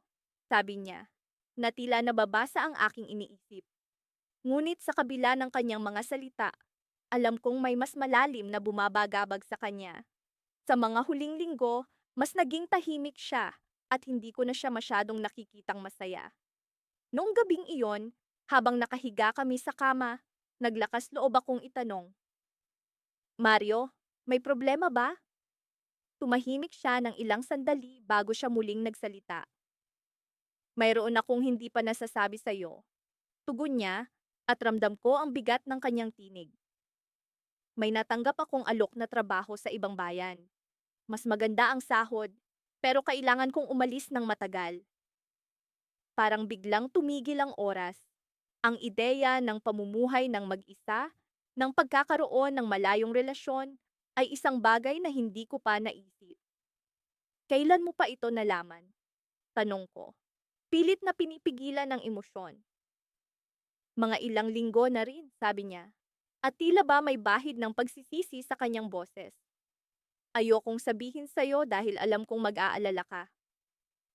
sabi niya, na tila nababasa ang aking iniisip. Ngunit sa kabila ng kanyang mga salita, alam kong may mas malalim na bumabagabag sa kanya. Sa mga huling linggo, mas naging tahimik siya at hindi ko na siya masyadong nakikitang masaya. Noong gabing iyon, habang nakahiga kami sa kama, naglakas loob akong itanong, Mario, may problema ba? Tumahimik siya ng ilang sandali bago siya muling nagsalita. Mayroon akong hindi pa nasasabi sa'yo. Tugon niya at ramdam ko ang bigat ng kanyang tinig. May natanggap akong alok na trabaho sa ibang bayan. Mas maganda ang sahod, pero kailangan kong umalis ng matagal. Parang biglang tumigil ang oras. Ang ideya ng pamumuhay ng mag-isa, ng pagkakaroon ng malayong relasyon, ay isang bagay na hindi ko pa naisip. Kailan mo pa ito nalaman? Tanong ko. Pilit na pinipigilan ng emosyon. Mga ilang linggo na rin, sabi niya. At tila ba may bahid ng pagsisisi sa kanyang boses. Ayokong sabihin sa'yo dahil alam kong mag-aalala ka.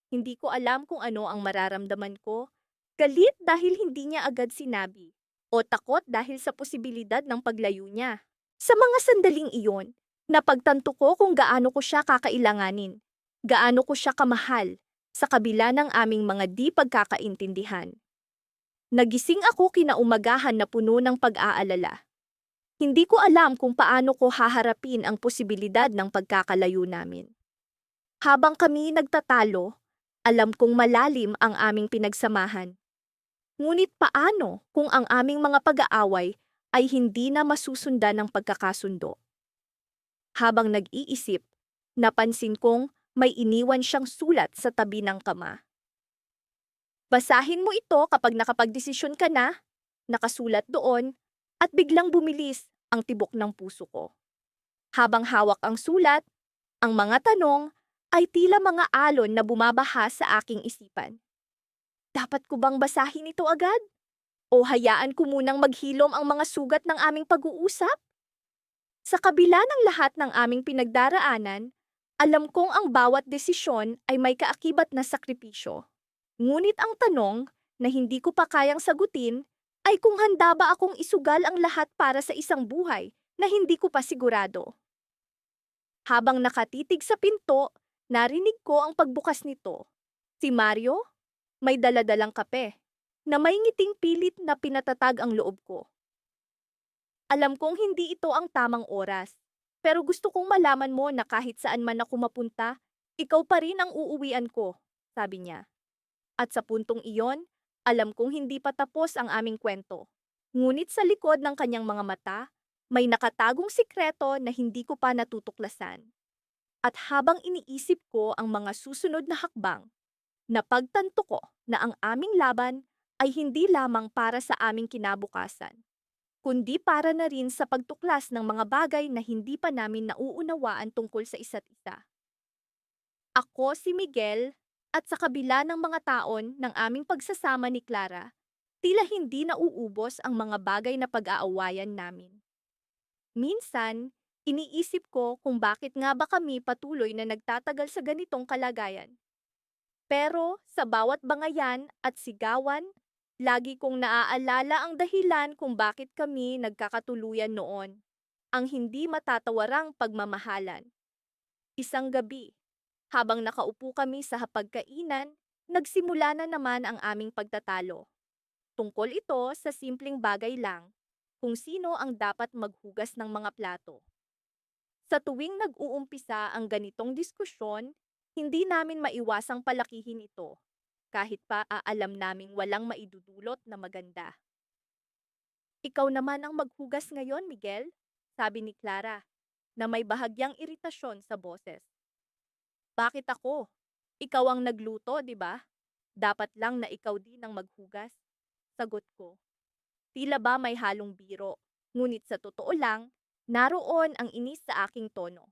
Hindi ko alam kung ano ang mararamdaman ko. Galit dahil hindi niya agad sinabi. O takot dahil sa posibilidad ng paglayo niya. Sa mga sandaling iyon, napagtanto ko kung gaano ko siya kakailanganin. Gaano ko siya kamahal sa kabila ng aming mga di pagkakaintindihan. Nagising ako kinaumagahan na puno ng pag-aalala. Hindi ko alam kung paano ko haharapin ang posibilidad ng pagkakalayo namin. Habang kami nagtatalo, alam kong malalim ang aming pinagsamahan. Ngunit paano kung ang aming mga pag-aaway ay hindi na masusundan ng pagkakasundo? Habang nag-iisip, napansin kong may iniwan siyang sulat sa tabi ng kama. Basahin mo ito kapag nakapagdesisyon ka na, nakasulat doon, at biglang bumilis ang tibok ng puso ko. Habang hawak ang sulat, ang mga tanong ay tila mga alon na bumabaha sa aking isipan. Dapat ko bang basahin ito agad? O hayaan ko munang maghilom ang mga sugat ng aming pag-uusap? Sa kabila ng lahat ng aming pinagdaraanan, alam kong ang bawat desisyon ay may kaakibat na sakripisyo. Ngunit ang tanong na hindi ko pa kayang sagutin ay kung handa ba akong isugal ang lahat para sa isang buhay na hindi ko pa sigurado. Habang nakatitig sa pinto, narinig ko ang pagbukas nito. Si Mario, may daladalang kape, na may ngiting pilit na pinatatag ang loob ko. Alam kong hindi ito ang tamang oras, pero gusto kong malaman mo na kahit saan man ako mapunta, ikaw pa rin ang uuwian ko, sabi niya. At sa puntong iyon, alam kong hindi pa tapos ang aming kwento. Ngunit sa likod ng kanyang mga mata, may nakatagong sikreto na hindi ko pa natutuklasan. At habang iniisip ko ang mga susunod na hakbang, napagtanto ko na ang aming laban ay hindi lamang para sa aming kinabukasan, kundi para na rin sa pagtuklas ng mga bagay na hindi pa namin nauunawaan tungkol sa isa't isa. Ako si Miguel, at sa kabila ng mga taon ng aming pagsasama ni Clara, tila hindi nauubos ang mga bagay na pag-aawayan namin. Minsan, iniisip ko kung bakit nga ba kami patuloy na nagtatagal sa ganitong kalagayan. Pero sa bawat bangayan at sigawan, lagi kong naaalala ang dahilan kung bakit kami nagkakatuluyan noon. Ang hindi matatawarang pagmamahalan. Isang gabi, habang nakaupo kami sa hapagkainan, nagsimula na naman ang aming pagtatalo. Tungkol ito sa simpleng bagay lang, kung sino ang dapat maghugas ng mga plato. Sa tuwing nag-uumpisa ang ganitong diskusyon, hindi namin maiwasang palakihin ito, kahit pa alam naming walang maidudulot na maganda. Ikaw naman ang maghugas ngayon, Miguel, sabi ni Clara, na may bahagyang iritasyon sa boses. Bakit ako? Ikaw ang nagluto, di ba? Dapat lang na ikaw din ang maghugas. Sagot ko. Tila ba may halong biro, ngunit sa totoo lang, naroon ang inis sa aking tono.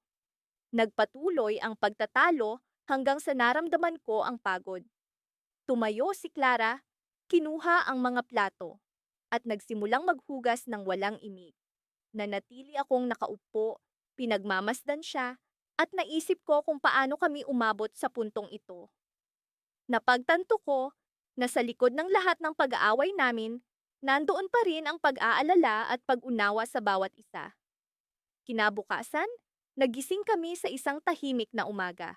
Nagpatuloy ang pagtatalo hanggang sa naramdaman ko ang pagod. Tumayo si Clara, kinuha ang mga plato, at nagsimulang maghugas ng walang imik. Nanatili akong nakaupo, pinagmamasdan siya, at naisip ko kung paano kami umabot sa puntong ito. Napagtanto ko na sa likod ng lahat ng pag-aaway namin, nandoon pa rin ang pag-aalala at pag-unawa sa bawat isa. Kinabukasan, nagising kami sa isang tahimik na umaga.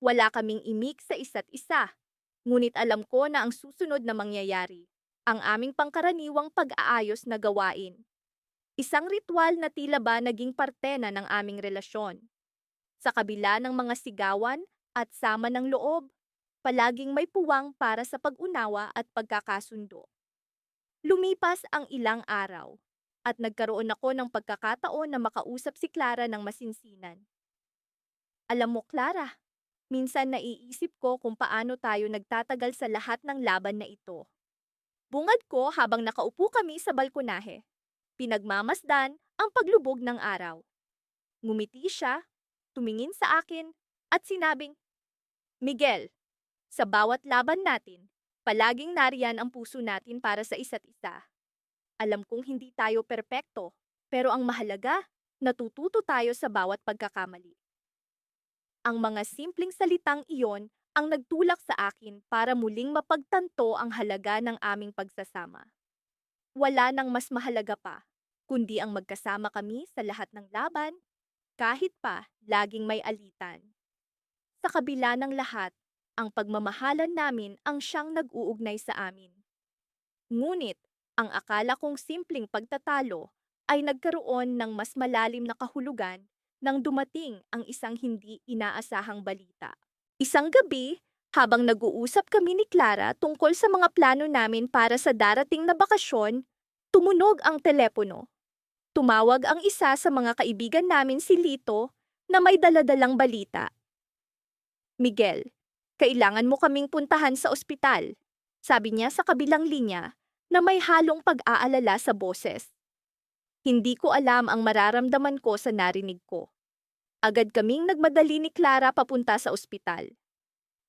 Wala kaming imik sa isa't isa, ngunit alam ko na ang susunod na mangyayari, ang aming pangkaraniwang pag-aayos na gawain. Isang ritual na tila ba naging parte na ng aming relasyon. Sa kabila ng mga sigawan at sama ng loob, palaging may puwang para sa pag-unawa at pagkakasundo. Lumipas ang ilang araw, at nagkaroon ako ng pagkakataon na makausap si Clara ng masinsinan. Alam mo, Clara, minsan naiisip ko kung paano tayo nagtatagal sa lahat ng laban na ito. Bungad ko habang nakaupo kami sa balkonahe. Pinagmamasdan ang paglubog ng araw. Ngumiti siya, tumingin sa akin, at sinabing, Miguel, sa bawat laban natin, palaging nariyan ang puso natin para sa isa't isa. Alam kong hindi tayo perpekto, pero ang mahalaga, natututo tayo sa bawat pagkakamali. Ang mga simpleng salitang iyon ang nagtulak sa akin para muling mapagtanto ang halaga ng aming pagsasama. Wala nang mas mahalaga pa, kundi ang magkasama kami sa lahat ng laban, kahit pa laging may alitan. Sa kabila ng lahat, ang pagmamahalan namin ang siyang nag-uugnay sa amin. Ngunit, ang akala kong simpleng pagtatalo ay nagkaroon ng mas malalim na kahulugan nang dumating ang isang hindi inaasahang balita. Isang gabi, habang nag-uusap kami ni Clara tungkol sa mga plano namin para sa darating na bakasyon, tumunog ang telepono. Tumawag ang isa sa mga kaibigan namin si Lito na may daladalang balita. Miguel, kailangan mo kaming puntahan sa ospital, sabi niya sa kabilang linya na may halong pag-aalala sa boses. Hindi ko alam ang mararamdaman ko sa narinig ko. Agad kaming nagmadali ni Clara papunta sa ospital.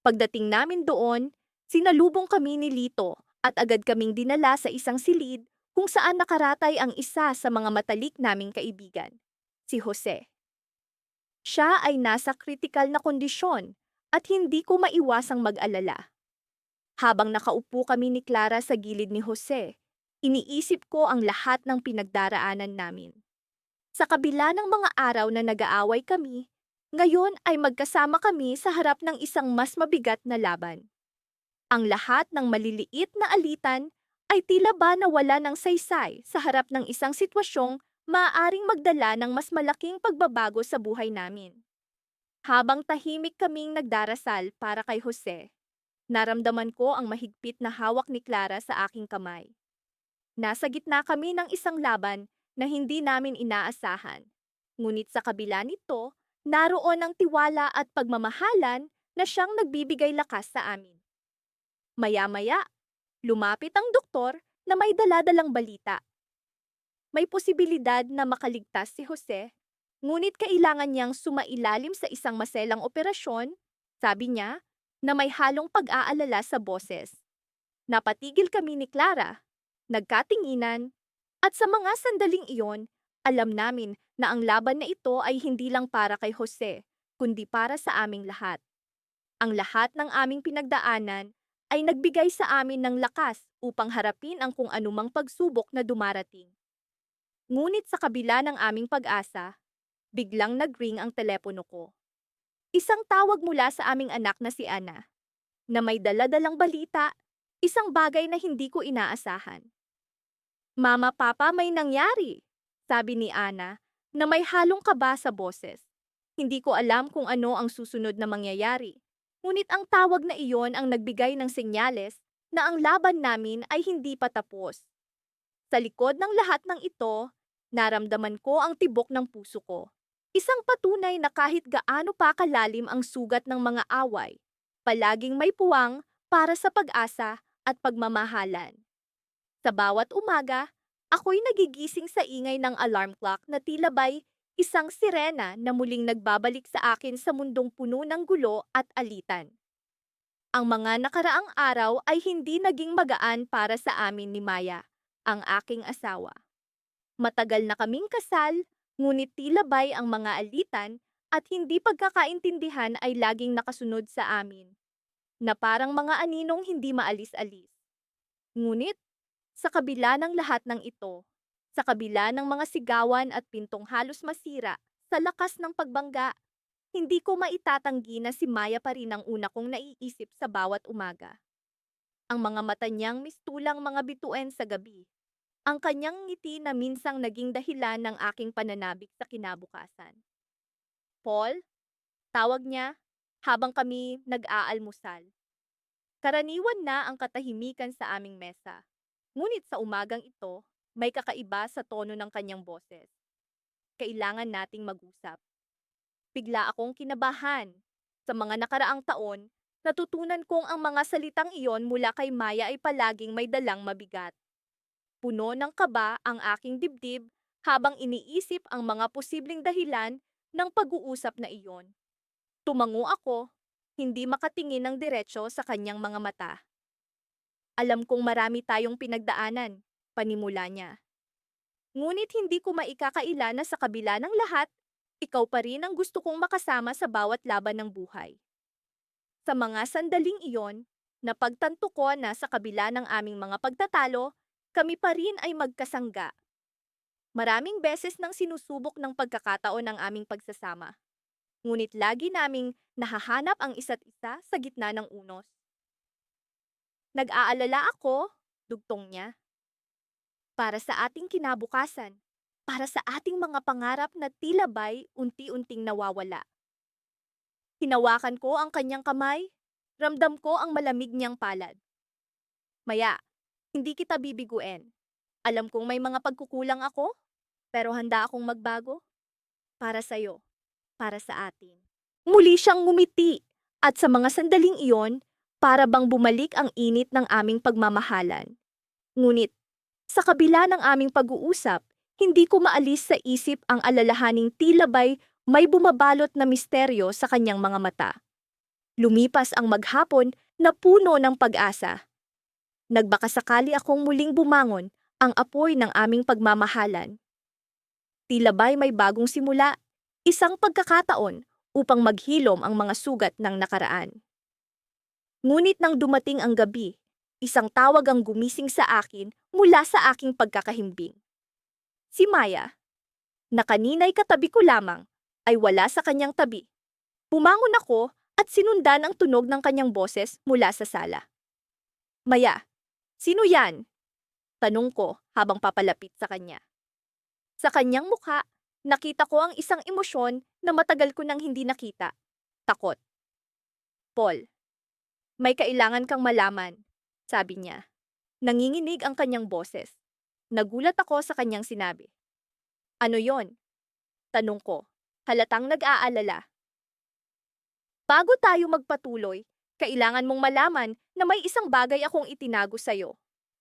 Pagdating namin doon, sinalubong kami ni Lito at agad kaming dinala sa isang silid kung saan nakaratay ang isa sa mga matalik naming kaibigan, si Jose. Siya ay nasa kritikal na kondisyon at hindi ko maiwasang mag-alala. Habang nakaupo kami ni Clara sa gilid ni Jose, iniisip ko ang lahat ng pinagdaraanan namin. Sa kabila ng mga araw na nag-aaway kami, ngayon ay magkasama kami sa harap ng isang mas mabigat na laban. Ang lahat ng maliliit na alitan ay tila ba nawala ng saysay sa harap ng isang sitwasyong maaaring magdala ng mas malaking pagbabago sa buhay namin. Habang tahimik kaming nagdarasal para kay Jose, naramdaman ko ang mahigpit na hawak ni Clara sa aking kamay. Nasa gitna kami ng isang laban na hindi namin inaasahan. Ngunit sa kabila nito, naroon ang tiwala at pagmamahalan na siyang nagbibigay lakas sa amin. Maya-maya, lumapit ang doktor na may daladalang balita. May posibilidad na makaligtas si Jose, ngunit kailangan niyang sumailalim sa isang maselang operasyon, sabi niya, na may halong pag-aalala sa boses. Napatigil kami ni Clara, nagkatinginan, at sa mga sandaling iyon, alam namin na ang laban na ito ay hindi lang para kay Jose, kundi para sa aming lahat. Ang lahat ng aming pinagdaanan ay nagbigay sa amin ng lakas upang harapin ang kung anumang pagsubok na dumarating. Ngunit sa kabila ng aming pag-asa, biglang nag-ring ang telepono ko. Isang tawag mula sa aming anak na si Ana, na may daladalang balita Isang bagay na hindi ko inaasahan. Mama, Papa, may nangyari, sabi ni Ana, na may halong kaba sa boses. Hindi ko alam kung ano ang susunod na mangyayari. Ngunit ang tawag na iyon ang nagbigay ng senyales na ang laban namin ay hindi pa tapos. Sa likod ng lahat ng ito, naramdaman ko ang tibok ng puso ko. Isang patunay na kahit gaano pa kalalim ang sugat ng mga away, palaging may puwang para sa pag-asa at pagmamahalan. Sa bawat umaga, ako'y nagigising sa ingay ng alarm clock na tila ba'y isang sirena na muling nagbabalik sa akin sa mundong puno ng gulo at alitan. Ang mga nakaraang araw ay hindi naging magaan para sa amin ni Maya, ang aking asawa. Matagal na kaming kasal, ngunit tila ba'y ang mga alitan at hindi pagkakaintindihan ay laging nakasunod sa amin, na parang mga aninong hindi maalis-alis. Ngunit, sa kabila ng lahat ng ito, sa kabila ng mga sigawan at pintong halos masira, sa lakas ng pagbangga, hindi ko maitatanggi na si Maya pa rin ang una kong naiisip sa bawat umaga. Ang mga mata niyang mistulang mga bituin sa gabi. Ang kanyang ngiti na minsang naging dahilan ng aking pananabik sa kinabukasan. Paul, tawag niya, habang kami nag-aalmusal. Karaniwan na ang katahimikan sa aming mesa. Ngunit sa umagang ito, may kakaiba sa tono ng kanyang boses. Kailangan nating mag-usap. Bigla akong kinabahan. Sa mga nakaraang taon, natutunan kong ang mga salitang iyon mula kay Maya ay palaging may dalang mabigat. Puno ng kaba ang aking dibdib habang iniisip ang mga posibleng dahilan ng pag-uusap na iyon. Tumango ako, hindi makatingin ng diretsyo sa kanyang mga mata. Alam kong marami tayong pinagdaanan, panimula niya. Ngunit hindi ko maikakaila na sa kabila ng lahat, ikaw pa rin ang gusto kong makasama sa bawat laban ng buhay. Sa mga sandaling iyon, napagtanto ko na sa kabila ng aming mga pagtatalo, kami pa rin ay magkasangga. Maraming beses nang sinusubok ng pagkakataon ang aming pagsasama. Ngunit lagi naming nahahanap ang isa't isa sa gitna ng unos. Nag-aalala ako, dugtong niya, para sa ating kinabukasan, para sa ating mga pangarap na tila ba'y unti-unting nawawala. Hinawakan ko ang kanyang kamay, ramdam ko ang malamig niyang palad. Maya, hindi kita bibiguin. Alam kong may mga pagkukulang ako, pero handa akong magbago. Para sa'yo, para sa atin. Muli siyang ngumiti, at sa mga sandaling iyon, para bang bumalik ang init ng aming pagmamahalan. Ngunit, sa kabila ng aming pag-uusap, hindi ko maalis sa isip ang alalahaning tila ba'y may bumabalot na misteryo sa kanyang mga mata. Lumipas ang maghapon na puno ng pag-asa. Nagbakasakali akong muling bumangon ang apoy ng aming pagmamahalan. Tila ba'y may bagong simula, isang pagkakataon upang maghilom ang mga sugat ng nakaraan. Ngunit nang dumating ang gabi, isang tawag ang gumising sa akin mula sa aking pagkakahimbing. Si Maya, na kanina'y katabi ko lamang, ay wala sa kanyang tabi. Bumangon ako at sinundan ang tunog ng kanyang boses mula sa sala. Maya, sino yan? Tanong ko habang papalapit sa kanya. Sa kanyang mukha, nakita ko ang isang emosyon na matagal ko nang hindi nakita. Takot. Paul, may kailangan kang malaman, sabi niya. Nanginginig ang kanyang boses. Nagulat ako sa kanyang sinabi. Ano yon? Tanong ko, halatang nag-aalala. Bago tayo magpatuloy, kailangan mong malaman na may isang bagay akong itinago sa'yo.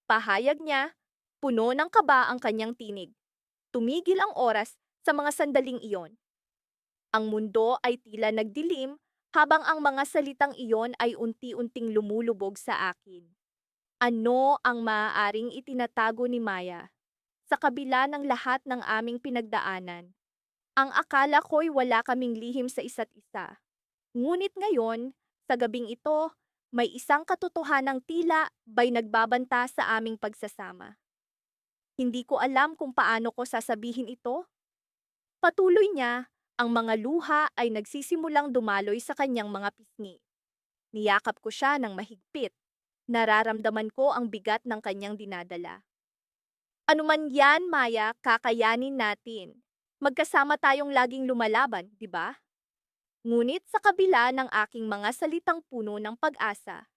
Pahayag niya, puno ng kaba ang kanyang tinig. Tumigil ang oras sa mga sandaling iyon. Ang mundo ay tila nagdilim habang ang mga salitang iyon ay unti-unting lumulubog sa akin. Ano ang maaaring itinatago ni Maya? Sa kabila ng lahat ng aming pinagdaanan, ang akala ko'y wala kaming lihim sa isa't isa. Ngunit ngayon, sa gabing ito, may isang katotohanang tila ba'y nagbabanta sa aming pagsasama. Hindi ko alam kung paano ko sasabihin ito. Patuloy niya, ang mga luha ay nagsisimulang dumaloy sa kanyang mga pisngi. Niyakap ko siya ng mahigpit. Nararamdaman ko ang bigat ng kanyang dinadala. Ano man yan, Maya, kakayanin natin. Magkasama tayong laging lumalaban, di ba? Ngunit sa kabila ng aking mga salitang puno ng pag-asa,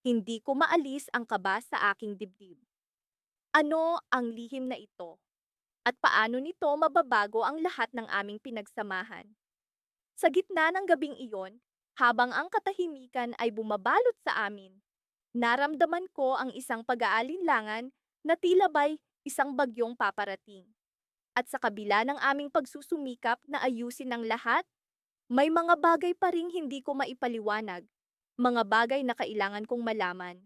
hindi ko maalis ang kaba sa aking dibdib. Ano ang lihim na ito? At paano nito mababago ang lahat ng aming pinagsamahan? Sa gitna ng gabing iyon, habang ang katahimikan ay bumabalot sa amin, naramdaman ko ang isang pag-aalinlangan na tila ba'y isang bagyong paparating. At sa kabila ng aming pagsusumikap na ayusin ang lahat, may mga bagay pa ring hindi ko maipaliwanag, mga bagay na kailangan kong malaman.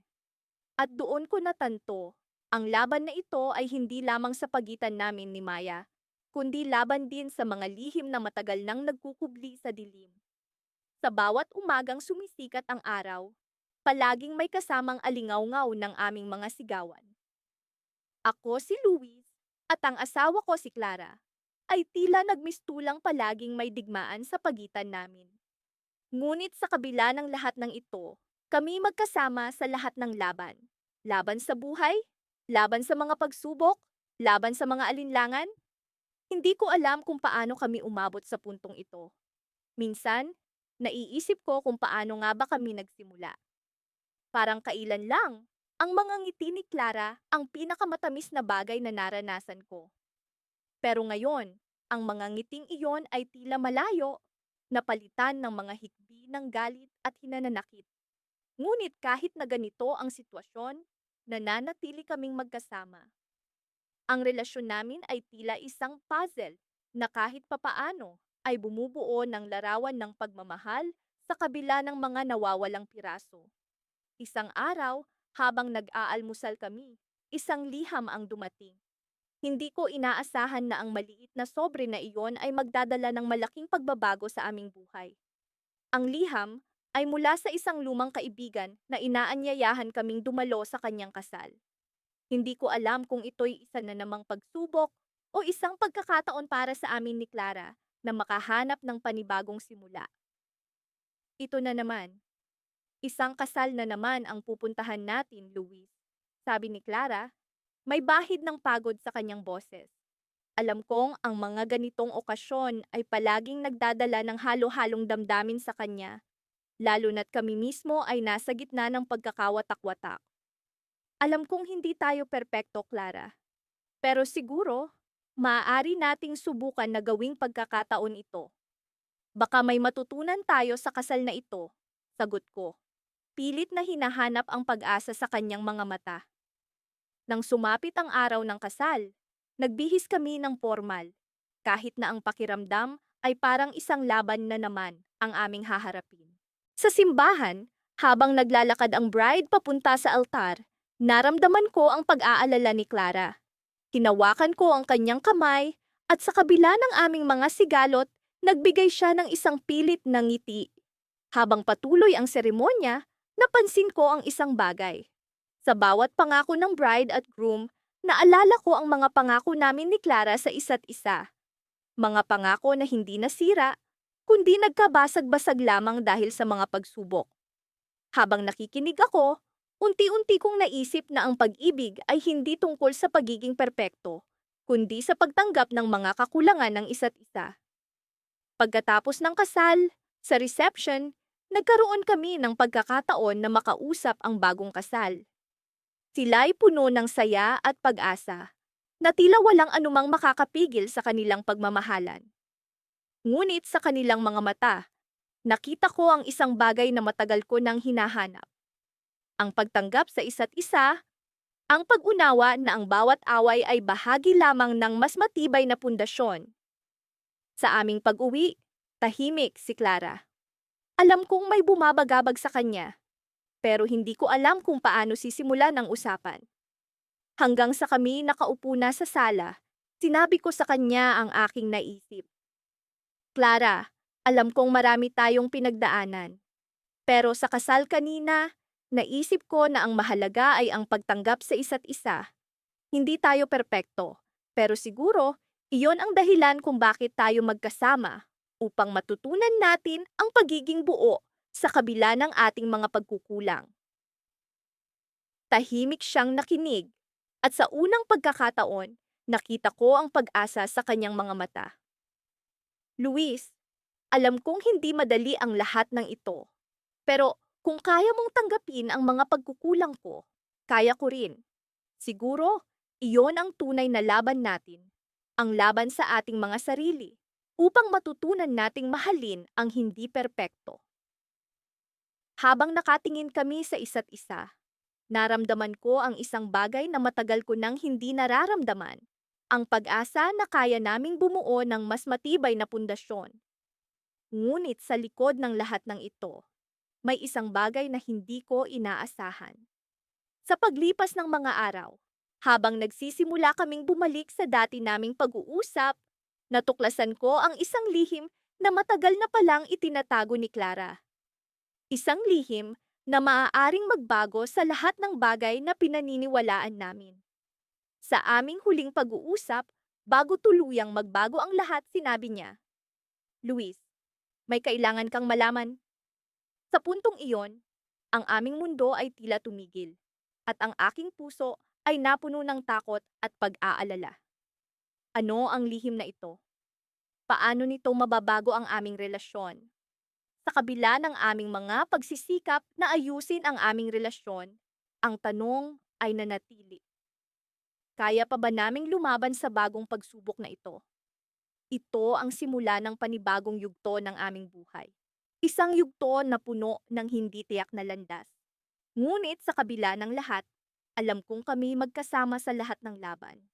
At doon ko natanto, ang laban na ito ay hindi lamang sa pagitan namin ni Maya, kundi laban din sa mga lihim na matagal nang nagkukubli sa dilim. Sa bawat umagang sumisikat ang araw, palaging may kasamang alingaw-ngaw ng aming mga sigawan. Ako si Luis at ang asawa ko si Clara ay tila nagmistulang palaging may digmaan sa pagitan namin. Ngunit sa kabila ng lahat ng ito, kami magkasama sa lahat ng laban. Laban sa buhay, laban sa mga pagsubok, laban sa mga alinlangan. Hindi ko alam kung paano kami umabot sa puntong ito. Minsan, naiisip ko kung paano nga ba kami nagsimula. Parang kailan lang, ang mga ngiti ni Clara ang pinakamatamis na bagay na naranasan ko. Pero ngayon, ang mga ngiting iyon ay tila malayo, napalitan ng mga hikbi ng galit at hinananakit. Ngunit kahit na ganito ang sitwasyon, nananatili kaming magkasama. Ang relasyon namin ay tila isang puzzle na kahit papaano ay bumubuo ng larawan ng pagmamahal sa kabila ng mga nawawalang piraso. Isang araw, habang nag-aalmusal kami, isang liham ang dumating. Hindi ko inaasahan na ang maliit na sobre na iyon ay magdadala ng malaking pagbabago sa aming buhay. Ang liham ay mula sa isang lumang kaibigan na inaanyayahan kaming dumalo sa kanyang kasal. Hindi ko alam kung ito'y isa na namang pagsubok o isang pagkakataon para sa amin ni Clara na makahanap ng panibagong simula. Ito na naman. Isang kasal na naman ang pupuntahan natin, Luis. Sabi ni Clara, may bahid ng pagod sa kanyang boses. Alam kong ang mga ganitong okasyon ay palaging nagdadala ng halo-halong damdamin sa kanya, lalo na't kami mismo ay nasa gitna ng pagkakawatak-watak. Alam kong hindi tayo perpekto, Clara. Pero siguro, maaari nating subukan na gawing pagkakataon ito. Baka may matutunan tayo sa kasal na ito, sagot ko. Pilit na hinahanap ang pag-asa sa kanyang mga mata. Nang sumapit ang araw ng kasal, nagbihis kami ng formal, kahit na ang pakiramdam ay parang isang laban na naman ang aming haharapin. Sa simbahan, habang naglalakad ang bride papunta sa altar, naramdaman ko ang pag-aalala ni Clara. Hinawakan ko ang kanyang kamay at sa kabila ng aming mga sigalot, nagbigay siya ng isang pilit na ngiti. Habang patuloy ang seremonya, napansin ko ang isang bagay. Sa bawat pangako ng bride at groom, naalala ko ang mga pangako namin ni Clara sa isa't isa. Mga pangako na hindi nasira, kundi nagkabasag-basag lamang dahil sa mga pagsubok. Habang nakikinig ako, unti-unti kong naisip na ang pag-ibig ay hindi tungkol sa pagiging perpekto, kundi sa pagtanggap ng mga kakulangan ng isa't isa. Pagkatapos ng kasal, sa reception, nagkaroon kami ng pagkakataon na makausap ang bagong kasal. Sila'y puno ng saya at pag-asa, na tila walang anumang makakapigil sa kanilang pagmamahalan. Ngunit sa kanilang mga mata, nakita ko ang isang bagay na matagal ko nang hinahanap. Ang pagtanggap sa isa't isa, ang pag-unawa na ang bawat away ay bahagi lamang ng mas matibay na pundasyon. Sa aming pag-uwi, tahimik si Clara. Alam kong may bumabagabag sa kanya, pero hindi ko alam kung paano sisimulan ang usapan. Hanggang sa kami nakaupo na sa sala, sinabi ko sa kanya ang aking naisip. Clara, alam kong marami tayong pinagdaanan. Pero sa kasal kanina, naisip ko na ang mahalaga ay ang pagtanggap sa isa't isa. Hindi tayo perpekto, pero siguro, iyon ang dahilan kung bakit tayo magkasama, upang matutunan natin ang pagiging buo sa kabila ng ating mga pagkukulang. Tahimik siyang nakinig, at sa unang pagkakataon, nakita ko ang pag-asa sa kanyang mga mata. Luis, alam kong hindi madali ang lahat ng ito, pero kung kaya mong tanggapin ang mga pagkukulang ko, kaya ko rin. Siguro, iyon ang tunay na laban natin, ang laban sa ating mga sarili, upang matutunan nating mahalin ang hindi perpekto. Habang nakatingin kami sa isa't isa, naramdaman ko ang isang bagay na matagal ko nang hindi nararamdaman, ang pag-asa na kaya naming bumuo ng mas matibay na pundasyon. Ngunit sa likod ng lahat ng ito, may isang bagay na hindi ko inaasahan. Sa paglipas ng mga araw, habang nagsisimula kaming bumalik sa dati naming pag-uusap, natuklasan ko ang isang lihim na matagal na palang itinatago ni Clara. Isang lihim na maaaring magbago sa lahat ng bagay na pinaniniwalaan namin. Sa aming huling pag-uusap, bago tuluyang magbago ang lahat, sinabi niya, Luis, may kailangan kang malaman. Sa puntong iyon, ang aming mundo ay tila tumigil, at ang aking puso ay napuno ng takot at pag-aalala. Ano ang lihim na ito? Paano nito mababago ang aming relasyon? Sa kabila ng aming mga pagsisikap na ayusin ang aming relasyon, ang tanong ay nanatili. Kaya pa ba naming lumaban sa bagong pagsubok na ito? Ito ang simula ng panibagong yugto ng aming buhay. Isang yugto na puno ng hindi tiyak na landas. Ngunit sa kabila ng lahat, alam kong kami magkasama sa lahat ng laban.